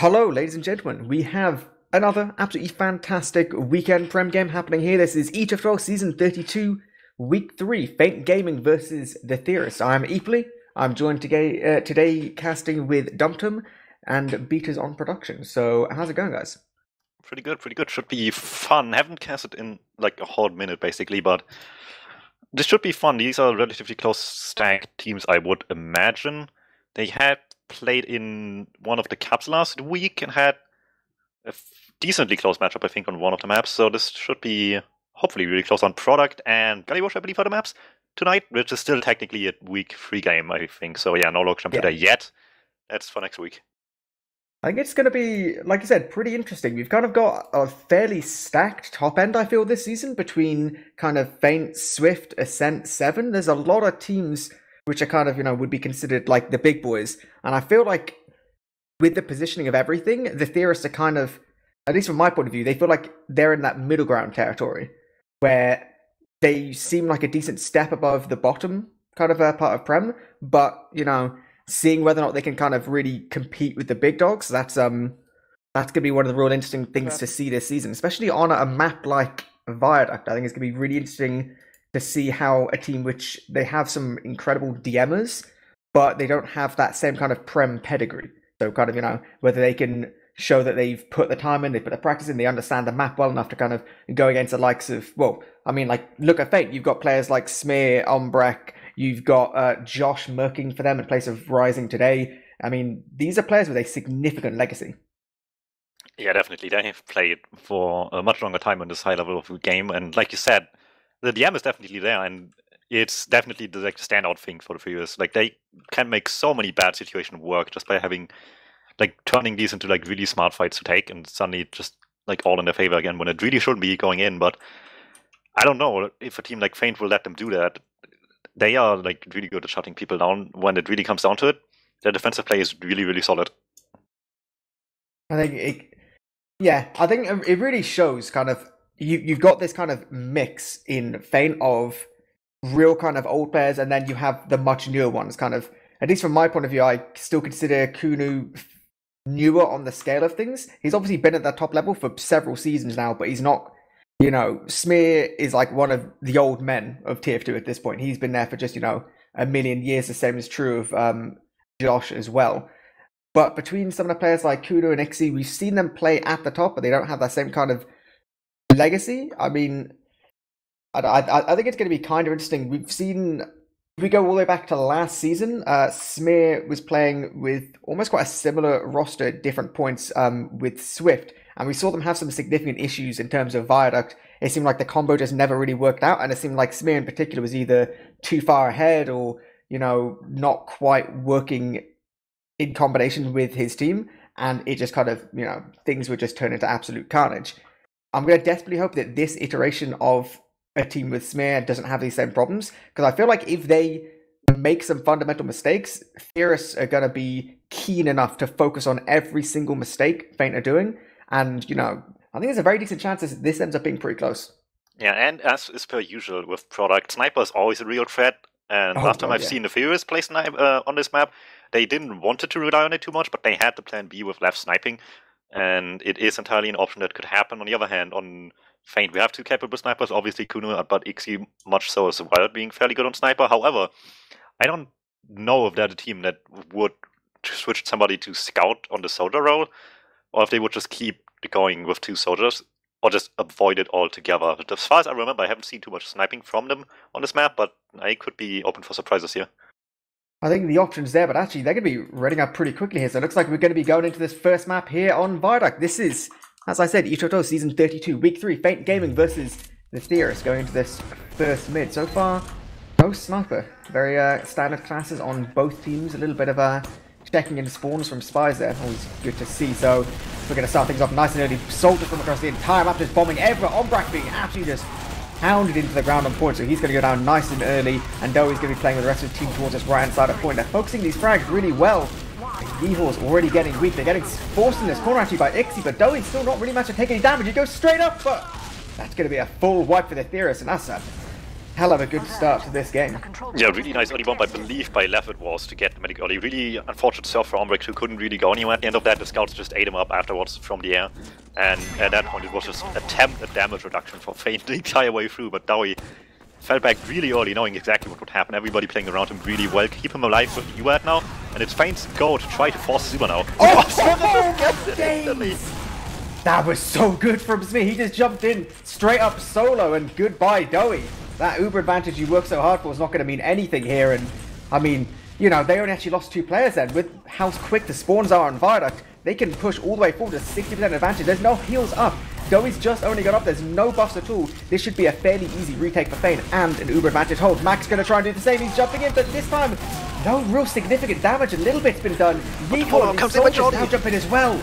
Hello, ladies and gentlemen. We have another absolutely fantastic weekend Prem game happening here. This is ETF2L Season 32, Week 3, Faint Gaming versus the Theorists. I'm eepily. I'm joined today casting with DuMmTm and Beaters on production. So, how's it going, guys? Pretty good, pretty good. Should be fun. Haven't casted in like a whole minute, basically, but this should be fun. These are relatively close stacked teams, I would imagine. They had played in one of the cups last week and had a decently close matchup, I think, on one of the maps. So this should be hopefully really close on Product and Gullywash, I believe, are the maps tonight, which is still technically a week 3 game, I think. So yeah, no log jump today yet. That's for next week. I think it's going to be, like you said, pretty interesting. We've kind of got a fairly stacked top end, I feel, this season between kind of Faint, Swift, Ascent, 7. There's a lot of teams which are kind of, would be considered like the big boys. And I feel like with the positioning of everything, the Theorists are kind of, at least from my point of view, they feel like they're in that middle ground territory where they seem like a decent step above the bottom kind of part of Prem. But, seeing whether or not they can kind of really compete with the big dogs, that's going to be one of the real interesting things to see this season, especially on a map like Viaduct. I think it's going to be really interesting to see how a team which they have some incredible DMers, but they don't have that same kind of Prem pedigree. So kind of, whether they can show that they've put the time in, they put the practice in, they understand the map well enough to kind of go against the likes of, look at Fate. You've got players like Smear, Ombrek, you've got Josh murking for them in place of Rising today. I mean, these are players with a significant legacy. Yeah, definitely. They have played for a much longer time on this high level of the game. And like you said, the DM is definitely there. And it's definitely the standout thing for the Furious. Like, they can make so many bad situations work just by having, turning these into, really smart fights to take. And suddenly just, all in their favor again when it really shouldn't be going in. But I don't know if a team like Faint will let them do that. They are really good at shutting people down when it really comes down to it. Their defensive play is really, really solid. I think it really shows kind of you've got this kind of mix in Faint of real kind of old players, and then you have the much newer ones. Kind of, at least from my point of view, I still consider Kunu newer on the scale of things. He's obviously been at that top level for several seasons now, but he's not. Smear is like one of the old men of TF2 at this point. He's been there for just, a million years. The same is true of Josh as well. But between some of the players like Kudo and Ixie, we've seen them play at the top, but they don't have that same kind of legacy. I mean, I think it's going to be kind of interesting. If we go all the way back to last season, Smear was playing with almost quite a similar roster at different points with Swift. And we saw them have some significant issues in terms of Viaduct. It seemed like the combo just never really worked out. And it seemed like Smear in particular was either too far ahead or, not quite working in combination with his team. And it just kind of, things would just turn into absolute carnage. I'm going to desperately hope that this iteration of a team with Smear doesn't have these same problems. Because I feel like if they make some fundamental mistakes, Theorists are going to be keen enough to focus on every single mistake Faint are doing. And, I think there's a very decent chance this ends up being pretty close. Yeah, and as is per usual with Product, Sniper is always a real threat. And last time I've seen the Furious play Sniper on this map, they didn't want to rely on it too much, but they had the plan B with left sniping. And it is entirely an option that could happen. On the other hand, on Faint, we have 2 capable snipers, obviously Kuno, but Ixie much so as well, being fairly good on Sniper. However, I don't know if they're the team that would switch somebody to Scout on the Soldier role, or if they would just keep going with 2 soldiers, or just avoid it altogether. But as far as I remember, I haven't seen too much sniping from them on this map, but I could be open for surprises here. I think the option's there, but actually they're going to be running up pretty quickly here. So it looks like we're going to be going into this first map here on Viaduct. This is, as I said, ETF2L Season 32, Week 3, Faint Gaming versus the Theorists going into this first mid. So far, no sniper. Very standard classes on both teams. A little bit of checking in spawns from spies there. Always good to see. So we're going to start things off nice and early. Soldiers from across the entire map just bombing everywhere. Ombrek being absolutely just pounded into the ground on point. So he's going to go down nice and early. And Doe's going to be playing with the rest of the team towards this right-hand side of point. They're focusing these frags really well. Yeehaw's already getting weak. They're getting forced in this corner actually by Ixie. But Doe's still not really much to take any damage. He goes straight up. But that's going to be a full wipe for the Theorists. And that's hell of a good start to this game. Yeah, really nice early bomb, I believe, by Lev it was to get the medic early. Really unfortunate stuff for Ombrix, who couldn't really go anywhere at the end of that. The scouts just ate him up afterwards from the air. And at that point, it was just attempt at damage reduction for Feint the entire way through. But Dowie fell back really early, knowing exactly what would happen. Everybody playing around him really well. Keep him alive with the UAD now. And it's Feint's go to try to force Super now. That was so good from Smee. He just jumped in straight up solo, and goodbye, Dowie. That Uber advantage you worked so hard for is not going to mean anything here. And I mean, you know, they only actually lost 2 players then. With how quick the spawns are on Viaduct, they can push all the way forward to 60% advantage. There's no heals up. Dowie's just only got up. There's no buffs at all. This should be a fairly easy retake for Feint and an Uber advantage hold. Max going to try and do the same. He's jumping in, but this time, no real significant damage. A little bit's been done. Yeehaw comes in now jumping as well.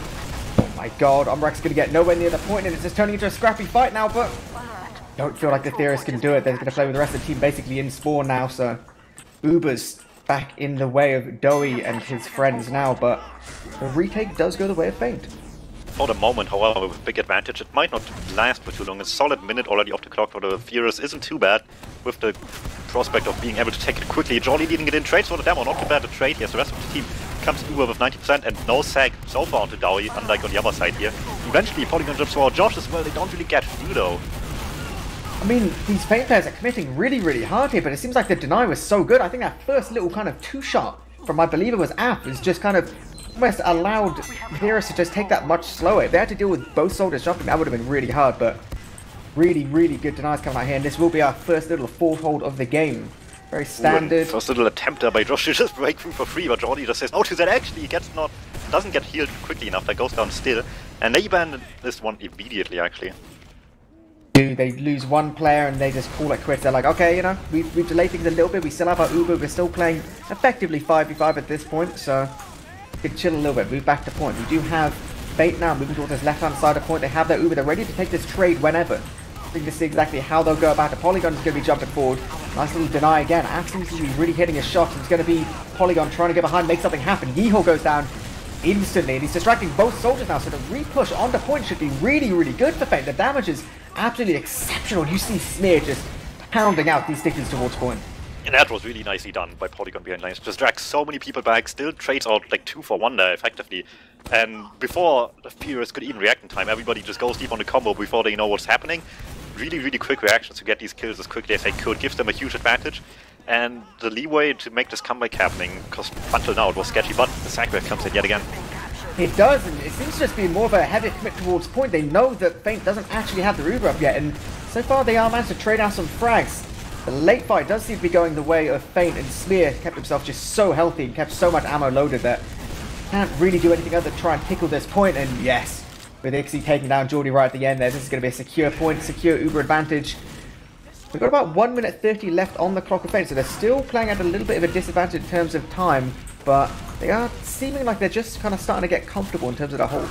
Oh my god, Ombrax going to get nowhere near the point, and it's just turning into a scrappy fight now, but don't feel like the Theorists can do it. They're going to play with the rest of the team basically in spawn now, so Uber's back in the way of Dowie and his friends now, but the retake does go the way of Feint. For the moment, however, with big advantage, it might not last for too long. A solid minute already off the clock for the Theorists isn't too bad, with the prospect of being able to take it quickly. Jolly leading it in trades for the demo, not too bad to trade. Yes, the rest of the team comes Uber with 90% and no sag so far onto Dowie, unlike on the other side here. Eventually, Polygon jumps for Josh as well. They don't really get through though. I mean, these Feint players are committing really, really hard here, but it seems like the deny was so good. I think that first little kind of 2-shot from, I believe it was App, is just kind of almost allowed Theorists to just take that much slower. If they had to deal with both soldiers jumping, that would have been really hard, but really, really good denies coming out here, and this will be our first little 4th hold of the game. Very standard. First little attempt there by Josh to just break through for free, but Jordi just says no to that. Actually, he doesn't get healed quickly enough. That goes down still, and they ban this one immediately. Actually, they lose 1 player and they just call it quits. They're like, okay, you know, we've delayed things a little bit. We still have our Uber. We're still playing effectively 5v5 at this point, so we can chill a little bit. Move back to point. We do have Feint now moving towards this left-hand side of point. They have their Uber. They're ready to take this trade whenever. I think to see exactly how they'll go about it. Polygon's going to be jumping forward. Nice little deny again. Axe seems to be really hitting his shot. It's going to be Polygon trying to get behind, make something happen. Yeehaw goes down instantly, and he's distracting both soldiers now, so the re-push onto point should be really, really good for Feint. The damage is absolutely exceptional. You see Smear just pounding out these stickers towards point. And that was really nicely done by Polygon behind lines. Just drags so many people back, still trades out like 2 for 1 there effectively. And before the Theorists could even react in time, everybody just goes deep on the combo before they know what's happening. Really, really quick reactions to get these kills as quickly as they could gives them a huge advantage. And the leeway to make this comeback happening, because until now it was sketchy, but the sacrifice comes in yet again. It does, and it seems to just be more of a heavy commit towards point. They know that Feint doesn't actually have the Uber up yet, and so far they are managed to trade out some frags. The late fight does seem to be going the way of Feint, and Smear kept himself just so healthy and kept so much ammo loaded that can't really do anything other than try and tickle this point. And yes, with Ixie taking down Geordie right at the end there, this is going to be a secure point, secure Uber advantage. We've got about 1 minute 30 left on the clock of Feint, so they're still playing at a little bit of a disadvantage in terms of time, but they are seeming like they're just kind of starting to get comfortable in terms of the hold.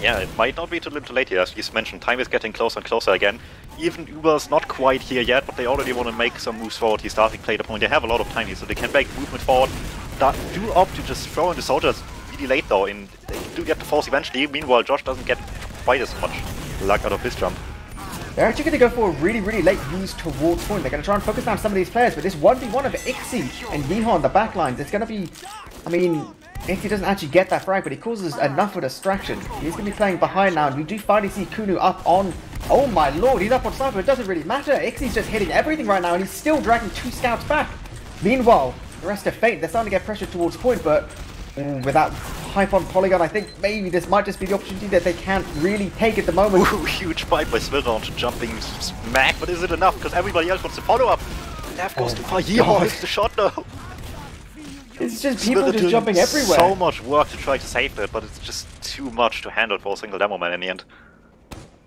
Yeah, it might not be too little too late here, as you mentioned. Time is getting closer and closer again. Even Uber's not quite here yet, but they already want to make some moves forward. He's starting play the point. They have a lot of time here, so they can make movement forward. Do opt to just throw in the soldiers really late though, and they do get the force eventually. Meanwhile, Josh doesn't get quite as much luck out of his jump. They're actually going to go for a really, really late use towards point. They're going to try and focus down some of these players, but this 1v1 of Ixie and Yeehaw on the backlines, it's going to be, I mean, Ixie doesn't actually get that frag, but he causes enough of a distraction. He's going to be playing behind now, and we do finally see Kunu up on, oh my lord, he's up on sniper. It doesn't really matter. Ixie's just hitting everything right now, and he's still dragging 2 scouts back. Meanwhile, the rest of Feint, they're starting to get pressured towards point, but with that hype on Polygon, I think maybe this might just be the opportunity that they can't really take at the moment. Ooh, huge fight by Swirl onto jumping smack, but is it enough? Because everybody else wants to follow up. Left goes too far. Yeehaw hits the shot though. It's just people just jumping everywhere. So much work to try to save it, but it's just too much to handle for a single demo man in the end.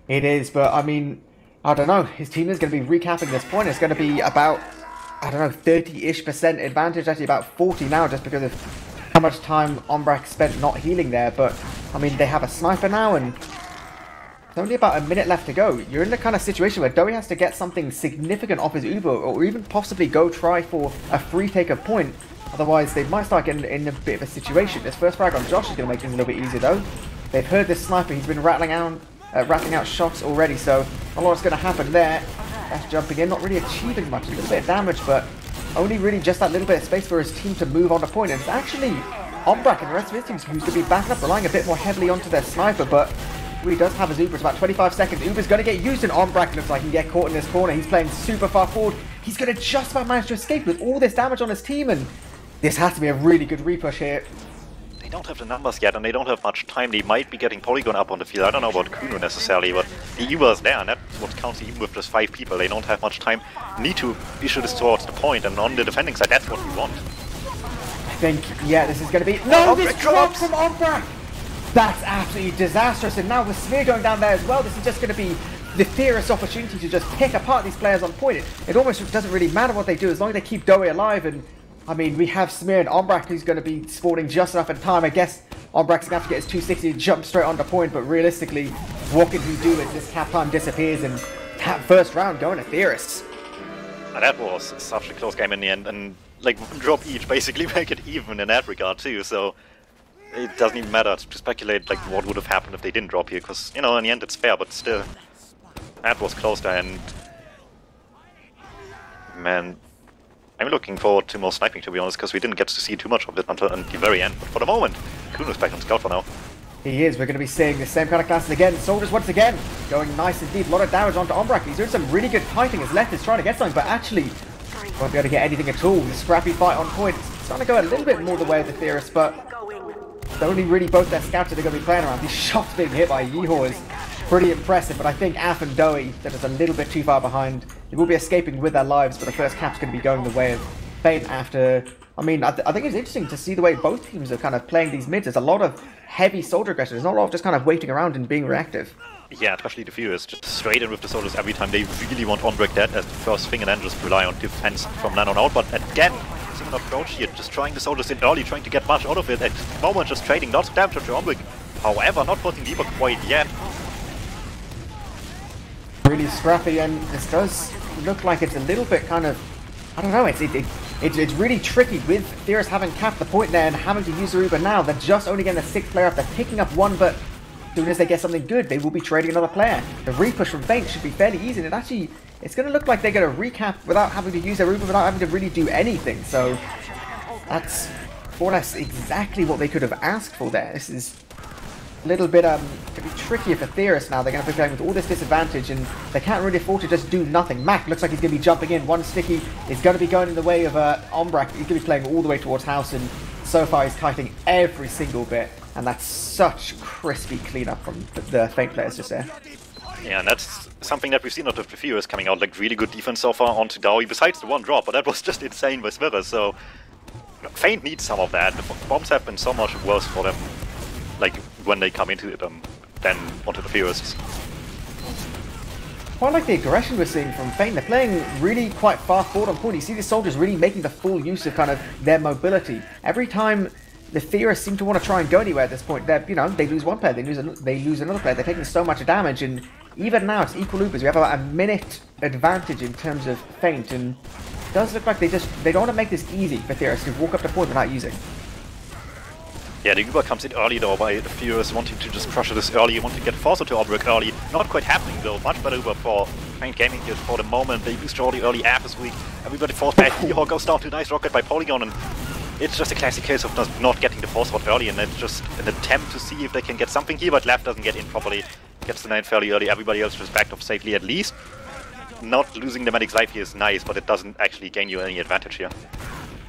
It is, but I mean, I don't know. His team is going to be recapping this point. It's going to be about, I don't know, 30-ish% advantage. Actually about 40 now, just because of how much time Ombrax spent not healing there. But, I mean, they have a sniper now, and there's only about a minute left to go. You're in the kind of situation where Dowie has to get something significant off his Uber, or even possibly go try for a free take of point. Otherwise, they might start getting in a bit of a situation. This first frag on Josh is going to make things a little bit easier, though. They've heard this sniper. He's been rattling out shots already, so a lot's going to happen there. That's jumping in, not really achieving much. A little bit of damage, but only really just that little bit of space for his team to move on the point. And it's actually Ombrak and the rest of his team who's going to be backing up, relying a bit more heavily onto their sniper, but he does have his Uber. It's about 25 seconds. Uber's going to get used, and Ombrak looks like he can get caught in this corner. He's playing super far forward. He's going to just about manage to escape with all this damage on his team, and this has to be a really good repush here. They don't have the numbers yet, and they don't have much time. They might be getting Polygon up on the field. I don't know about Kuno necessarily, but the Uber is there, and that's what counts even with just 5 people. They don't have much time. Need to issue this towards the point, and on the defending side, that's what we want. I think, yeah, this is going to be... No, this drop from Ombrak! That's absolutely disastrous, and now with Smear going down there as well, this is just going to be the Theorists' opportunity to just pick apart these players on point. It almost doesn't really matter what they do, as long as they keep Doe alive. And I mean, we have Smear and Ombrak who's going to be spawning just enough in time. I guess Ombrak's going to have to get his 260 to jump straight onto point, but realistically, what can he do as this cap time disappears and that first round going to Theorists? And that was such a close game in the end, and like drop each basically make it even in that regard too, so it doesn't even matter to speculate like what would have happened if they didn't drop here, because you know in the end it's fair, but still that was close there. And man, I'm looking forward to more sniping, to be honest, because we didn't get to see too much of it until the very end. But for the moment, Kuno's back on scout for now. He is. We're going to be seeing the same kind of classes again. Soldiers once again going nice and deep. A lot of damage onto Ombrak. He's doing some really good piping. His left is trying to get something, but actually won't be able to get anything at all. The scrappy fight on point. It's starting to go a little bit more the way of the Theorists, but only really both their scouts that are going to be playing around. These shots being hit by Yeehor is pretty impressive, but I think Af and Doe, that is a little bit too far behind. They will be escaping with their lives, but the first cap's going to be going the way of Fate after... I mean, I think it's interesting to see the way both teams are kind of playing these mids. There's a lot of heavy soldier aggression. There's not a lot of just kind of waiting around and being reactive. Yeah, especially the Theorists, just straight in with the soldiers every time. They really want Ombrak dead as the first thing, and then just rely on defense from then on out. But again, similar approach here, just trying the soldiers in early, trying to get much out of it. At the moment, just trading lots of damage to Ombrak. However, not putting Lieber quite yet. Really scrappy, and this does look like it's a little bit kind of... I don't know, it's really tricky with Theorists having capped the point there and having to use the Uber now. They're just only getting the 6th player up. They're picking up one, but as soon as they get something good, they will be trading another player. The repush from Feint should be fairly easy, and actually, it's going to look like they're going to recap without having to use their Uber, without having to really do anything. So that's more or less exactly what they could have asked for there. This is a little bit going to be trickier for Theorists now. They're going to be playing with all this disadvantage, and they can't really afford to just do nothing. Mac looks like he's going to be jumping in. One sticky is going to be going in the way of Ombrak. He's going to be playing all the way towards house, and so far he's kiting every single bit. And that's such crispy cleanup from the Feint players just there. Yeah, and that's something that we've seen out of the Theorists coming out, like really good defense so far onto Dowie, besides the one drop, but that was just insane by Smithers, so Feint needs some of that. The bombs have been so much worse for them, like when they come into them, than onto the Theorists. Quite like the aggression we're seeing from Feint. They're playing really quite far forward on point. You see the soldiers really making the full use of kind of their mobility. Every time the Theorists seem to want to try and go anywhere at this point, they're, you know, they lose one player, they lose another player. They're taking so much damage, and even now it's equal loopers. We have about a minute advantage in terms of Feint, and it does look like they don't want to make this easy for Theorists to walk up to point without using. Yeah, the Uber comes in early though by the Theorists wanting to just pressure this early, wanting to get Forcer to Ombrak early. Not quite happening though, much better Uber for Feint Gaming here for the moment. They used Jordy early Af this week. Everybody falls back. Yeehor goes down to a nice rocket by Polygon, and it's just a classic case of just not getting the force out early, and it's just an attempt to see if they can get something here, but Left doesn't get in properly. Gets the 9 fairly early, everybody else just backed off safely at least. Not losing the medic's life here is nice, but it doesn't actually gain you any advantage here.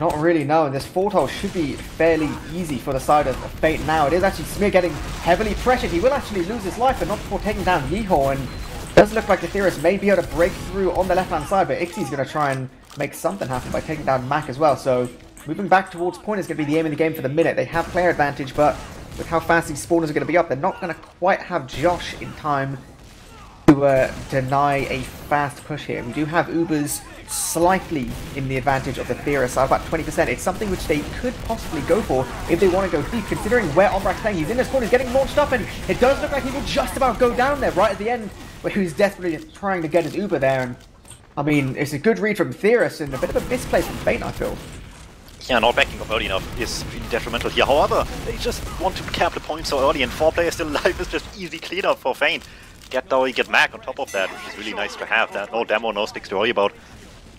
Not really, no. This 4-hole should be fairly easy for the side of Feint now. It is actually Smear getting heavily pressured. He will actually lose his life, but not before taking down Yeehor, and it does look like the Theorists may be able to break through on the left-hand side, but Ixie's going to try and make something happen by taking down Mac as well, so moving back towards point is going to be the aim in the game for the minute. They have player advantage, but with how fast these spawners are going to be up, they're not going to quite have Josh in time to deny a fast push here. We do have Ubers slightly in the advantage of the Theorists, about 20%. It's something which they could possibly go for if they want to go deep, considering where Ombrak's playing. He's in this corner, he's getting launched up, and it does look like he will just about go down there right at the end, where he was desperately trying to get his Uber there. And I mean, it's a good read from Theorists and a bit of a misplay from Feint, I feel. Yeah, not backing up early enough is really detrimental here. However, they just want to cap the point so early, and 4 players still alive is just easy cleanup for Feint. get Dowie, get Mac on top of that, which is really nice to have. That no demo, no sticks to worry about.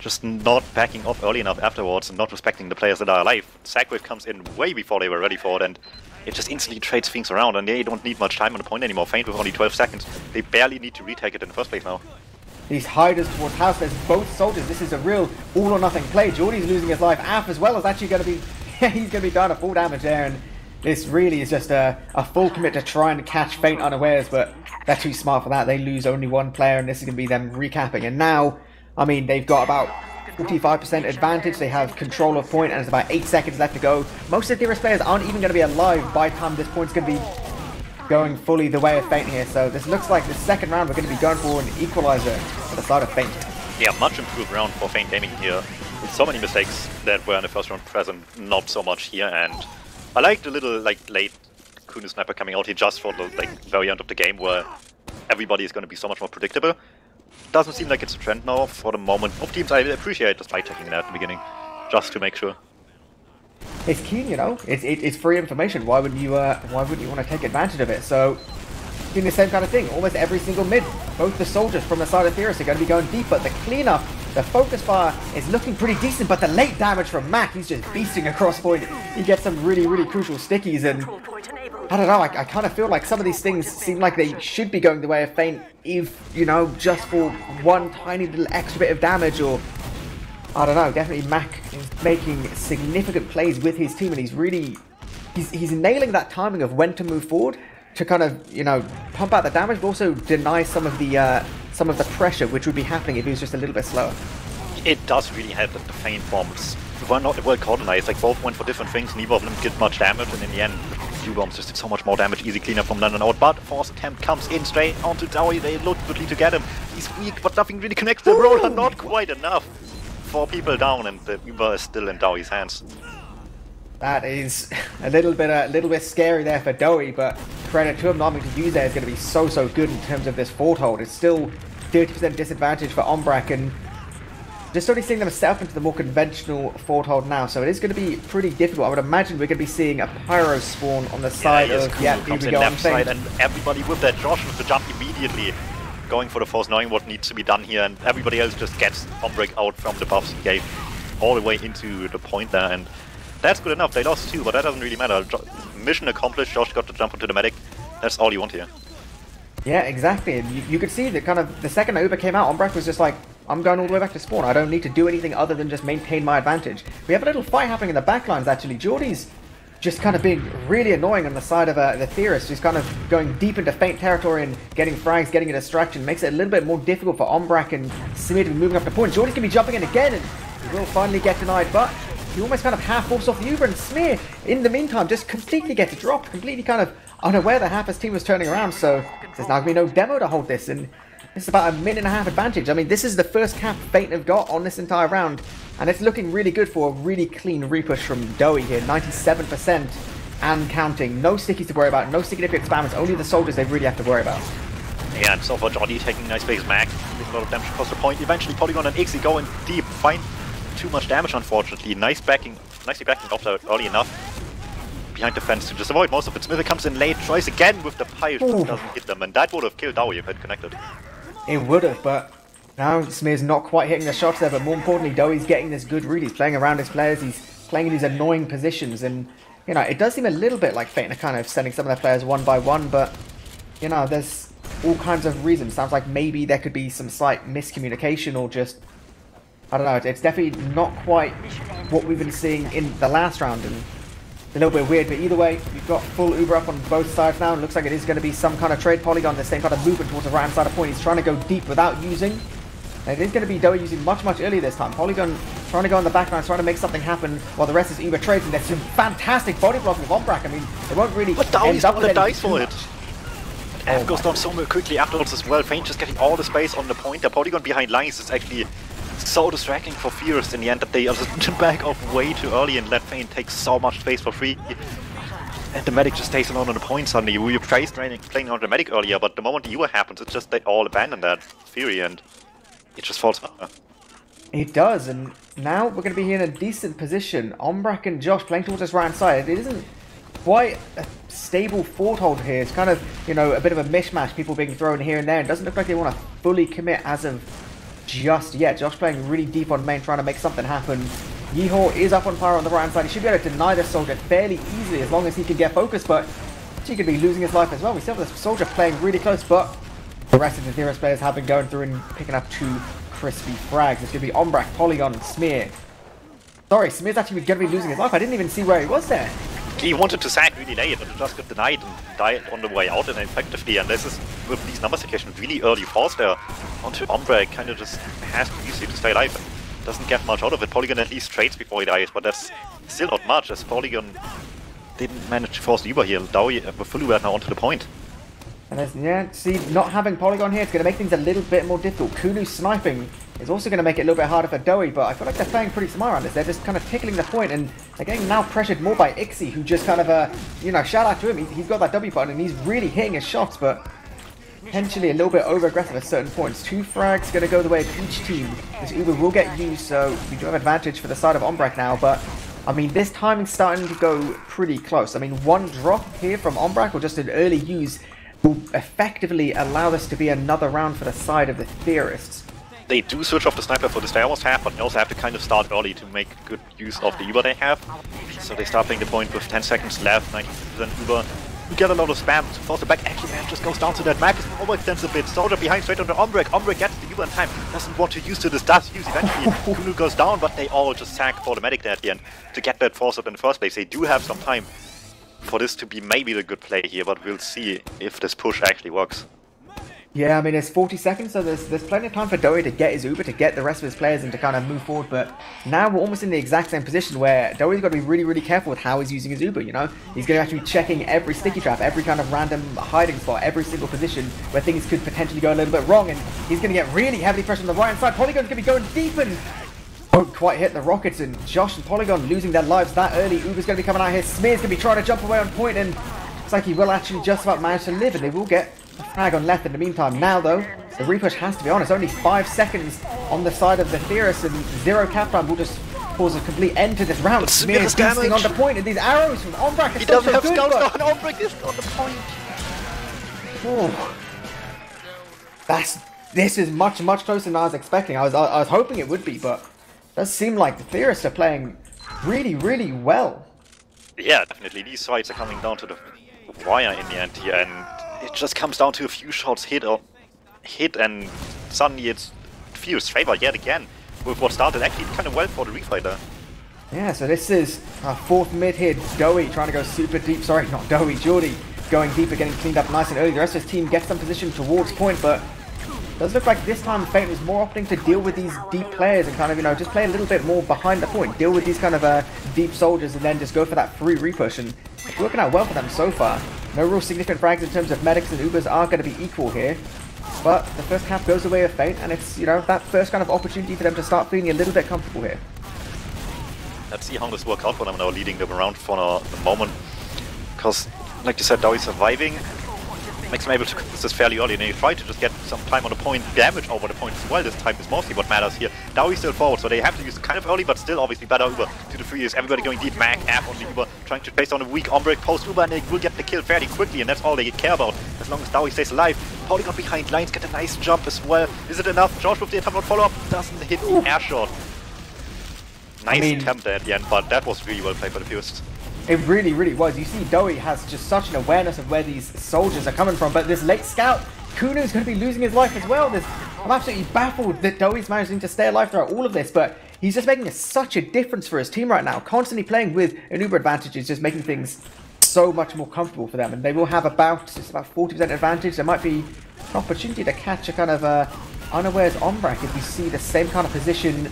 Just not backing off early enough afterwards and not respecting the players that are alive. Sackwave comes in way before they were ready for it, and it just instantly trades things around, and they don't need much time on the point anymore. Feint with only 12 seconds. They barely need to retake it in the first place now. These hiders towards house, there's both soldiers. This is a real all or nothing play. Jordy's losing his life. Af as well is actually going to be, he's going to be done a full damage there, and this really is just a full commit to try and catch Feint unawares, but they're too smart for that. They lose only one player, and this is going to be them recapping. And now, I mean, they've got about 45% advantage. They have control of point, and there's about 8 seconds left to go. Most of the Theorists players aren't even going to be alive by the time this point's going to be going fully the way of Feint here. So this looks like the second round we're going to be going for an equalizer for the side of Feint. Yeah, much improved round for Feint Gaming here. With so many mistakes that were in the first round present, not so much here. And I like the little late Kunu sniper coming out here just for the very end of the game where everybody is going to be so much more predictable. Doesn't seem like it's a trend now for the moment. Both teams, I appreciate the spy checking that at the beginning, just to make sure. It's keen, you know. It's free information. Why wouldn't you want to take advantage of it? So, doing the same kind of thing. Almost every single mid. Both the soldiers from the side of Theorists are going to be going deep, but the cleanup, the focus fire is looking pretty decent. But the late damage from Mac, he's just beasting across point. He gets some really crucial stickies, and I don't know. I kind of feel like some of these things seem like they should be going the way of Feint, if you know, just for one tiny little extra bit of damage, or I don't know. Definitely Mac is making significant plays with his team, and he's nailing that timing of when to move forward to kind of, you know, pump out the damage, but also deny some of the pressure which would be happening if he was just a little bit slower. It does really help that the Feint bombs were not well coordinated. Like both went for different things, neither of them did much damage, and in the end, few bombs just did so much more damage. Easy cleanup from London out, but force attempt comes in straight onto Dowie. They look goodly to get him. He's weak, but nothing really connects the roller. Not quite enough. 4 people down, and the Uber is still in Dowie's hands. That is a little bit scary there for Dowie, but credit to him. Not having to use there is going to be so good in terms of this fort hold. It's still 30% disadvantage for Ombrak, and just only seeing them set up into the more conventional fort hold now, so it is going to be pretty difficult. I would imagine we're going to be seeing a pyro spawn on the side of comes in left side, and everybody with that Josh with the jump immediately going for the force, knowing what needs to be done here, and everybody else just gets Ombrak out from the buffs he gave all the way into the point there, and that's good enough. They lost 2, but that doesn't really matter. Mission accomplished. Josh got to jump onto the medic. That's all you want here. Yeah, exactly. And you could see that kind of the second Uber came out, Ombrak was just like, I'm going all the way back to spawn. I don't need to do anything other than just maintain my advantage. We have a little fight happening in the backlines, actually. Geordie's just kind of being really annoying on the side of the Theorists, who's kind of going deep into Feint territory and getting frags, getting a distraction. Makes it a little bit more difficult for Ombrak and Simid moving up the point. Geordie's going to be jumping in again, and he will finally get denied, but he almost kind of half forced off the Uber, and Smear, in the meantime, just completely gets dropped, completely kind of unaware that half his team was turning around, so there's now going to be no demo to hold this, and it's about a minute and a half advantage. I mean, this is the first cap Feint have got on this entire round, and it's looking really good for a really clean repush from Dowie here, 97% and counting. No stickies to worry about, no significant spammers, only the soldiers they really have to worry about. Yeah, and so far Johnny taking nice base Mac, with a lot of damage across the point. Eventually Polygon and Ixie going deep, find too much damage unfortunately. Nicely backing off that early enough behind the fence to just avoid most of it. Smith comes in late, tries again with the pyre, doesn't hit them, and that would have killed Dowie if it connected. It would have, but now Smear's not quite hitting the shots there, but more importantly, Dowie's getting this good read. He's playing around his players, he's playing in these annoying positions, and, you know, it does seem a little bit like Feint are kind of sending some of their players one by one, but, you know, there's all kinds of reasons. Sounds like maybe there could be some slight miscommunication, or just, I don't know, it's definitely not quite what we've been seeing in the last round, and a little bit weird, but either way, we've got full Uber up on both sides now, and looks like it is going to be some kind of trade. Polygon, the same kind of movement towards the right hand side of point. He's trying to go deep without using. And it is going to be Dowie using much earlier this time. Polygon trying to go in the background, trying to make something happen, while the rest is Uber trades, and there's some fantastic body blocking with Ombrak. I mean, it won't really. But Dowie's on the dice for it. F goes down so quickly afterwards as well. Feint just getting all the space on the point. The Polygon behind lines is actually so distracting for Theorists in the end that they just back off way too early and let Feint take so much space for free. And the medic just stays alone on the point suddenly. We were playing on the medic earlier, but the moment the UA happens, it's just they all abandon that theory and it just falls apart. It does, and now we're going to be in a decent position. Ombrak and Josh playing towards this right hand side. It isn't quite a stable foothold here. It's kind of, you know, a bit of a mishmash, people being thrown here and there. It doesn't look like they want to fully commit as of just yet. Josh playing really deep on main, trying to make something happen. Yeehaw is up on fire on the right hand side. He should be able to deny this soldier fairly easily as long as he can get focused, but he could be losing his life as well. We still have this soldier playing really close, but the rest of the Theorists players have been going through and picking up 2 crispy frags. It's going to be Ombrak, Polygon, and Smear. Sorry, Smear's actually going to be losing his life. I didn't even see where he was there. He wanted to sack really late, but it just got denied and died on the way out and effectively. And this is, with these number situations, really early force there onto Ombrak. Kind of just has to use it to stay alive. Doesn't get much out of it. Polygon at least trades before he dies, but that's still not much, as Polygon didn't manage to force the Uber here. Dowie with full Uber now onto the point. And yeah, see, not having Polygon here, it's going to make things a little bit more difficult. Kunu sniping is also going to make it a little bit harder for Dowie, but I feel like they're playing pretty smart on this. They're just kind of tickling the point, and they're getting now pressured more by Ixie, who just kind of, you know, shout out to him. He's got that W button, and he's really hitting his shots, but potentially a little bit over-aggressive at certain points. 2 frags going to go the way of each team. This Uber will get used, so we do have advantage for the side of Ombrak now, but I mean, this timing's starting to go pretty close. I mean, 1 drop here from Ombrak, or just an early use, will effectively allow this to be another round for the side of the Theorists. They do switch off the sniper for this they almost have, but they also have to kind of start early to make good use of the Uber they have. So they start playing the point with 10 seconds left, 90% Uber. You get a lot of spam to force the back. Actually, man just goes down to that map. It overextends a bit. Soldier behind straight onto Ombrak. Ombrak gets the Uber in time. Doesn't want to use to this. Does use eventually. Kunu goes down, but they all just sack for the medic there at the end to get that force up in the first place. They do have some time for this to be maybe the good play here, but we'll see if this push actually works. Yeah, I mean, it's 40 seconds, so there's plenty of time for Dowie to get his Uber, to get the rest of his players and to kind of move forward, but now we're almost in the exact same position where Dowie's got to be really, really careful with how he's using his Uber, you know? He's going to have to be checking every sticky trap, every kind of random hiding spot, every single position where things could potentially go a little bit wrong, and he's going to get really heavily pressured on the right-hand side. Polygon's going to be going deep and won't quite hit the rockets, and Josh and Polygon losing their lives that early. Uber's going to be coming out here. Smear's going to be trying to jump away on point, and looks like he will actually just about manage to live, and they will get a frag on left in the meantime. Now, though, the repush has to be on. It's only 5 seconds on the side of the Theorists, and 0 Capram will just cause a complete end to this round. Smear is beasting on the point, and these arrows from Ombrak are he still doesn't so have good, scouts but... on. Ombrak is on the point. Oh. This is much, much closer than I was expecting. I was hoping it would be, but it does seem like the Theorists are playing really, really well. Yeah, definitely. These fights are coming down to the wire in the end here, and it just comes down to a few shots hit, and suddenly it feels favor yet again with what started actually kind of well for the refight there. Yeah, so this is our 4th mid here. Dowie trying to go super deep. Sorry, not Dowie, Geordie going deeper, getting cleaned up nice and early. The rest of his team gets some position towards point, but it does look like this time Fate was more opting to deal with these deep players and kind of, you know, just play a little bit more behind the point. Deal with these kind of deep soldiers and then just go for that free repush, and it's working out well for them so far. No real significant frags in terms of medics and Ubers are going to be equal here. But the first cap goes away with Fate, and it's, you know, that first kind of opportunity for them to start feeling a little bit comfortable here. Let's see how this works out for them now, leading them around for the moment. Because, like you said, Dowie's surviving. Makes them able to contest this fairly early, and they try to just get some time on the point, damage over the point as well. This time is mostly what matters here. Dowie's still forward, so they have to use kind of early, but still obviously better Uber to the 3 is everybody going deep, Mag, app on the Uber, trying to place on a weak Ombrak post Uber, and they will get the kill fairly quickly, and that's all they care about, as long as Dowie stays alive. Polygon behind lines, get a nice jump as well. Is it enough? George with the attempt follow-up doesn't hit the air shot. Nice attempt at the end, but that was really well played by the Theorists. It really, really was. You see, Dowie has just such an awareness of where these soldiers are coming from, but this late scout, Kunu's going to be losing his life as well. I'm absolutely baffled that Dowie's managing to stay alive throughout all of this, but he's just making such a difference for his team right now. Constantly playing with an Uber advantage is just making things so much more comfortable for them, and they will have about 40% advantage. There might be an opportunity to catch a kind of unawares Ombrak if we see the same kind of position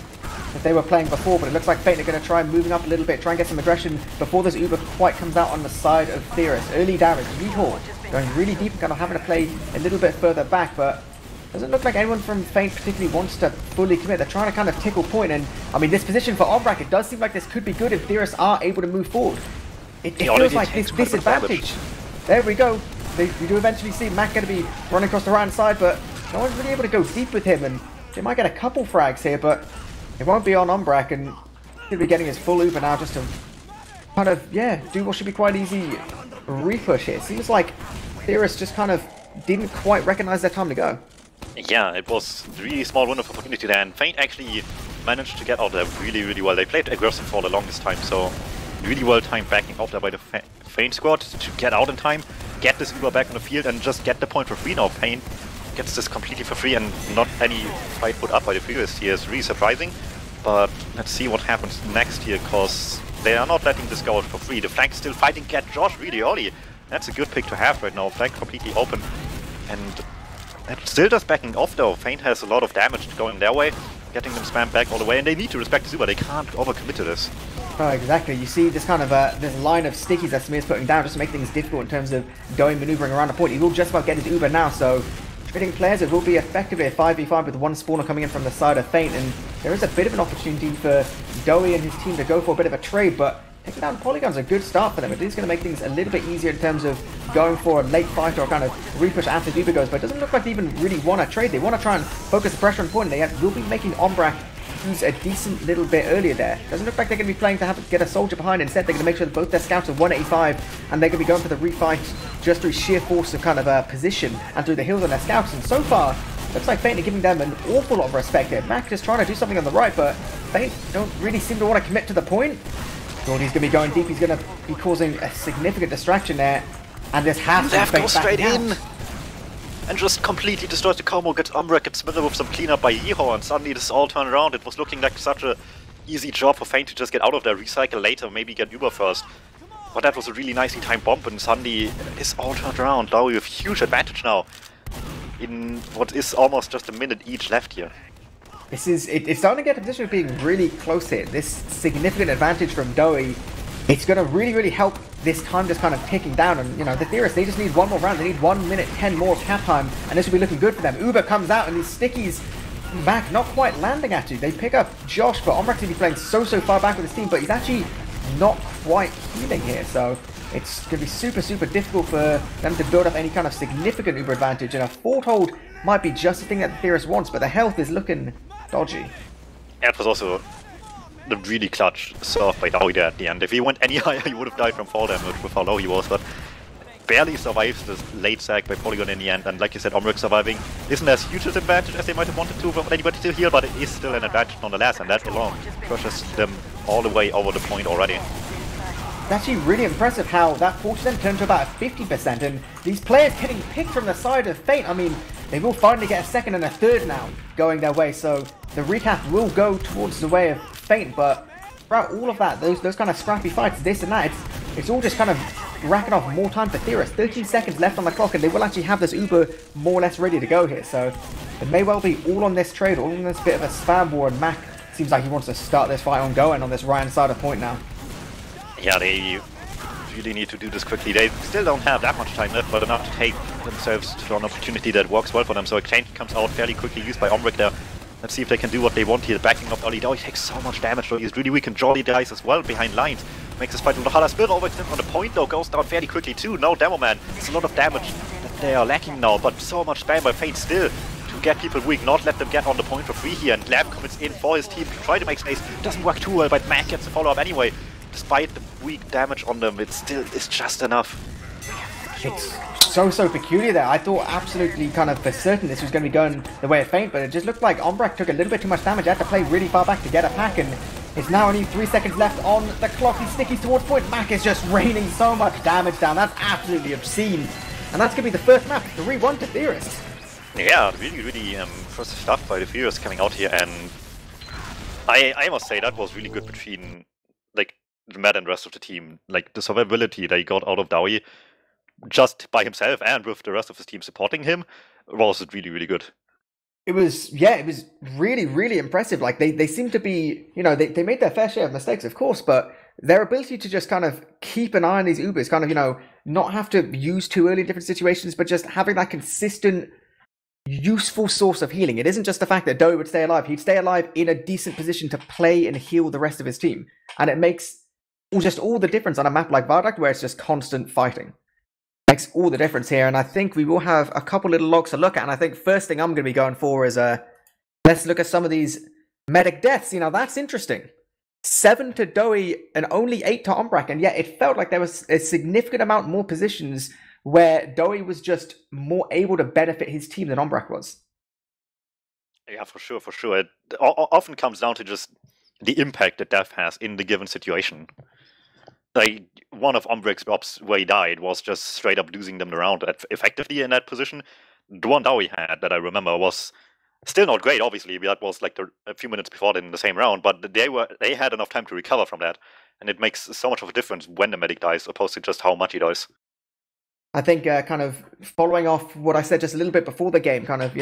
that they were playing before, but it looks like Fate are going to try moving up a little bit, try and get some aggression before this Uber quite comes out on the side of Theorists. Early damage, Yeehaw going really deep, kind of having to play a little bit further back, but doesn't look like anyone from Fate particularly wants to fully commit. They're trying to kind of tickle point, and I mean, this position for Ombrak, it does seem like this could be good if Theorists are able to move forward. It feels like this disadvantage. There we go. We do eventually see Mac going to be running across the right side, but no one's really able to go deep with him, and they might get a couple frags here, but it won't be on Ombrak, and he'll be getting his full Uber now just to kind of, yeah, do what should be quite easy repush here. It seems like Theorists just kind of didn't quite recognize their time to go. Yeah, it was a really small window of opportunity there, and Feint actually managed to get out there really, really well. They played aggressive for the longest time, so really well timed backing off there by the Feint squad to get out in time, get this Uber back on the field, and just get the point for free now. Feint gets this completely for free and not any fight put up by the Theorists here is really surprising. But let's see what happens next here, because they are not letting this go out for free. The flank still fighting, get Josh really early. That's a good pick to have right now. Flank completely open. And still just backing off though. Feint has a lot of damage going their way, getting them spammed back all the way, and they need to respect the Uber. They can't overcommit to this. Oh, exactly. You see this kind of this line of stickies that Smear's putting down just to make things difficult in terms of going maneuvering around the point. He will just about get his Uber now, so trading players, it will be effectively a 5v5 with one spawner coming in from the side of Feint, and there is a bit of an opportunity for Doey and his team to go for a bit of a trade, but taking down Polygon's a good start for them. It is going to make things a little bit easier in terms of going for a late fight or kind of repush after Uber goes, but it doesn't look like they even really want to trade. They want to try and focus the pressure on point. They will be making Ombrak use a decent little bit earlier there. Doesn't look like they're going to be playing to get a soldier behind. Instead, they're going to make sure that both their scouts are 185, and they're going to be going for the refight just through sheer force of kind of position and through the hills on their scouts. And so far, looks like Feint are giving them an awful lot of respect here. Mac just trying to do something on the right, but Feint don't really seem to want to commit to the point. Gordy's going to be going deep. He's going to be causing a significant distraction there, and this has to go straight in. And just completely destroys the combo, gets Umbrak, gets smothered with some cleanup by Yeehaw, and suddenly this all turned around. It was looking like such a easy job for Feint to just get out of there, recycle later, maybe get Uber first. But that was a really nicely timed bomb, and suddenly this all turned around. Now we have huge advantage now in what is almost just a minute each left here. This is, it's starting to get a position of being really close here. This significant advantage from Doey, it's going to really help this time just kind of ticking down. And, you know, the Theorists, they just need one more round. They need 1 minute 10 more of cap time, and this will be looking good for them. Uber comes out, and these stickies back, not quite landing at you. They pick up Josh, but Ombrak's going to be playing so far back with his team, but he's actually not quite healing here. So it's going to be super difficult for them to build up any kind of significant Uber advantage, and a fort hold might be just the thing that the Theorist wants, but the health is looking dodgy. Yeah, it was also the really clutch serve by Dowie there at the end. If he went any higher, he would have died from fall damage with how low he was, but barely survives this late sack by Polygon in the end. And like you said, Ombrak surviving isn't as huge an advantage as they might have wanted to for anybody to heal, but it is still an advantage nonetheless, and that alone crushes them all the way over the point already. It's actually really impressive how that 40% turned to about 50%, and these players getting picked from the side of Feint. I mean, they will finally get a second and a third now going their way, so the recap will go towards the way of Feint, but throughout all of that, those kind of scrappy fights, this and that, it's all just kind of racking off more time for Theorists. 13 seconds left on the clock, and they will actually have this Uber more or less ready to go here, so it may well be all on this trade, all on this bit of a spam war, and Mac seems like he wants to start this fight on going on this Ryan side of point now. Yeah, they really need to do this quickly. They still don't have that much time left, but enough to take themselves to an opportunity that works well for them. So a chain comes out fairly quickly, used by Ombrak there. Let's see if they can do what they want here, backing up early. Oh, he takes so much damage though. He's really weak, and Jolly dies as well behind lines. Makes this fight a little harder. Spill overextend on the point though, goes down fairly quickly too. No Demoman. It's a lot of damage that they are lacking now, but so much spam by Feint still to get people weak, not let them get on the point for free here. And Lab commits in for his team to try to make space. Doesn't work too well, but Mac gets the follow-up anyway. Despite the weak damage on them, it still is just enough. It's so peculiar there. I thought absolutely kind of for certain this was going to be going the way of Feint, but it just looked like Ombrak took a little bit too much damage. Had to play really far back to get a pack, and it's now only 3 seconds left on the clock. These stickies towards point. Mac is just raining so much damage down. That's absolutely obscene. And that's going to be the first map, 3-1 to Theorists. Yeah, really impressive stuff by the Theorists coming out here, and I must say that was really good between like Matt and the rest of the team. Like the survivability they got out of Dowie just by himself and with the rest of his team supporting him was really good. It was really impressive. Like they seem to be, you know, they made their fair share of mistakes, of course, but their ability to just kind of keep an eye on these Ubers, kind of, you know, not have to use too early in different situations, but just having that consistent, useful source of healing. It isn't just the fact that Doe would stay alive. He'd stay alive in a decent position to play and heal the rest of his team. And it makes just all the difference on a map like Vardak, where it's just constant fighting. Makes all the difference here, and I think we will have a couple little logs to look at, and I think first thing I'm going to be going for is let's look at some of these medic deaths. You know, that's interesting. 7 to Doe and only 8 to Umbrak, and yet it felt like there was a significant amount more positions where Doe was just more able to benefit his team than Umbrak was. Yeah, for sure, for sure. It often comes down to just the impact that death has in the given situation. Like, one of Umbrak's drops where he died was just straight up losing them around effectively in that position. The one Dowie had that I remember was still not great, obviously. That was like a few minutes before in the same round, but they had enough time to recover from that, and it makes so much of a difference when the medic dies, opposed to just how much he dies. I think kind of following off what I said just a little bit before the game, kind of,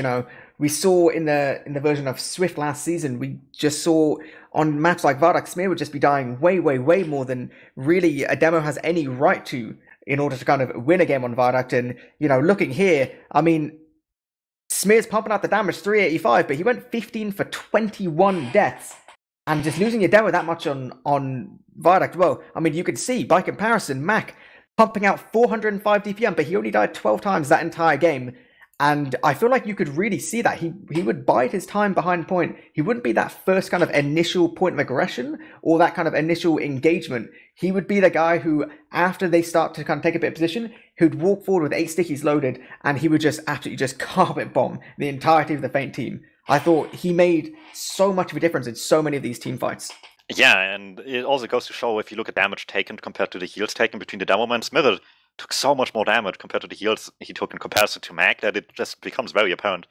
we saw in the version of Swift last season, we just saw on maps like Vardak, Smear would just be dying way, way, way more than really a demo has any right to in order to kind of win a game on Vardak. And, looking here, I mean, Smear's pumping out the damage, 385, but he went 15 for 21 deaths. And just losing your demo that much on Vardak, well, I mean, you can see, by comparison, Mac pumping out 405 DPM, but he only died 12 times that entire game. And I feel like you could really see that. He would bide his time behind point. He wouldn't be that first kind of initial point of aggression or that kind of initial engagement. He would be the guy who, after they start to kind of take a bit of position, who'd walk forward with 8 stickies loaded, and he would just absolutely just carpet bomb the entirety of the Feint team. I thought he made so much of a difference in so many of these team fights. Yeah, and it also goes to show, if you look at damage taken compared to the heals taken between the Demoman and Smithers, took so much more damage compared to the heals he took in comparison to Mac that it just becomes very apparent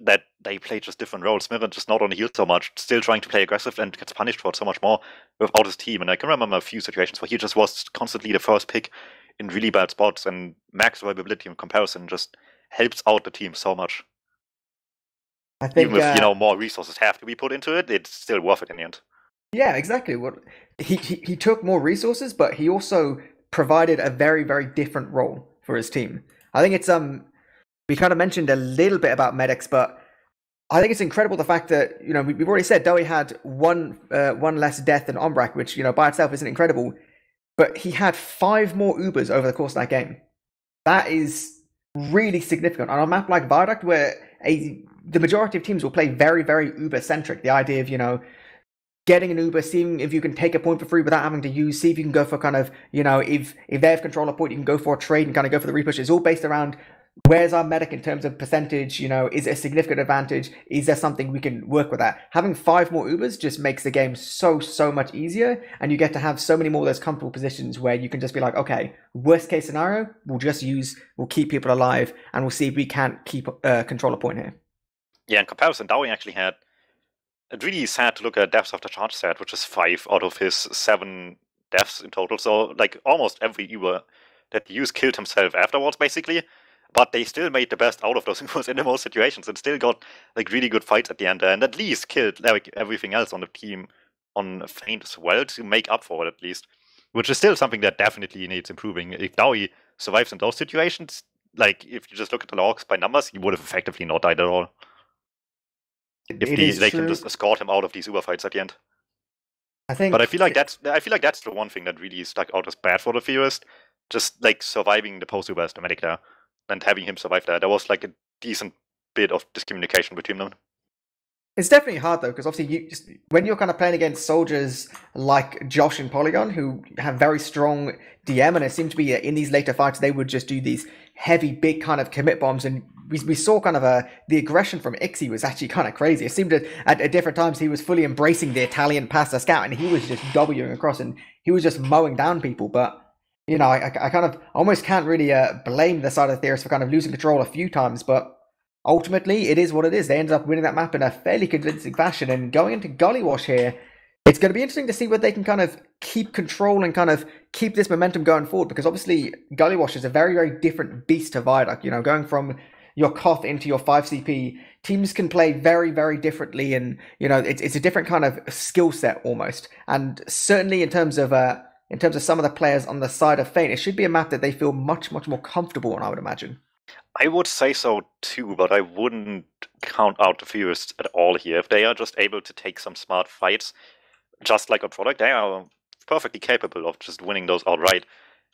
that they play just different roles. Smithers just not only heals so much, still trying to play aggressive and gets punished for it so much more without his team. And I can remember a few situations where he just was constantly the first pick in really bad spots, and Mac's survivability in comparison just helps out the team so much. I think, even if more resources have to be put into it, it's still worth it in the end. Yeah, exactly. What he took more resources, but he also provided a very, very different role for his team. I think it's we kind of mentioned a little bit about medics, but I think it's incredible the fact that we've already said Dowie had one less death than Umbrak, which by itself isn't incredible, but he had 5 more Ubers over the course of that game. That is really significant on a map like Viaduct, where the majority of teams will play very, very Uber centric. The idea of getting an Uber, seeing if you can take a point for free without having to use, see if you can go for kind of, if they have control of point, you can go for a trade and kind of go for the repush. It's all based around where's our medic in terms of percentage, is it a significant advantage? Is there something we can work with that? Having 5 more Ubers just makes the game so much easier, and you get to have so many more of those comfortable positions where you can just be like, okay, worst case scenario, we'll keep people alive, and we'll see if we can't keep control of point here. Yeah, in comparison, Dowie actually had it's really sad to look at deaths after charge stat, which is 5 out of his 7 deaths in total. So, like, almost every Uber that he used killed himself afterwards, basically. But they still made the best out of those Ubers in the most situations and still got, like, really good fights at the end. And at least killed, like, everything else on the team on Feint as well to make up for it, at least. Which is still something that definitely needs improving. If Dowie survives in those situations, like, if you just look at the logs by numbers, he would have effectively not died at all. If they can just escort him out of these Uber fights at the end. But I feel like that's the one thing that really stuck out as bad for the Theorists. Just like surviving the post Uber as the medic there and having him survive there. There was like a decent bit of discommunication between them. It's definitely hard though, because obviously when you're kind of playing against soldiers like Josh and Polygon, who have very strong DM, and it seemed to be in these later fights they would just do these heavy, big kind of commit bombs, and we saw kind of the aggression from Ixie was actually kind of crazy. It seemed at different times he was fully embracing the Italian pasta scout, and he was just Wing across, and he was just mowing down people. But I kind of almost can't really blame the side of the Theorists for kind of losing control a few times, but ultimately, it is what it is. They ended up winning that map in a fairly convincing fashion. And going into Gullywash here, it's going to be interesting to see whether they can kind of keep control and kind of keep this momentum going forward. Because obviously, Gullywash is a very, very different beast to Viaduct. Going from your Koth into your 5CP, teams can play very, very differently. And, it's a different kind of skill set almost. And certainly in terms of some of the players on the side of Feint, it should be a map that they feel much, much more comfortable on, I would imagine. I would say so too, but I wouldn't count out the Theorists at all here. If they are just able to take some smart fights, just like on Product, they are perfectly capable of just winning those outright.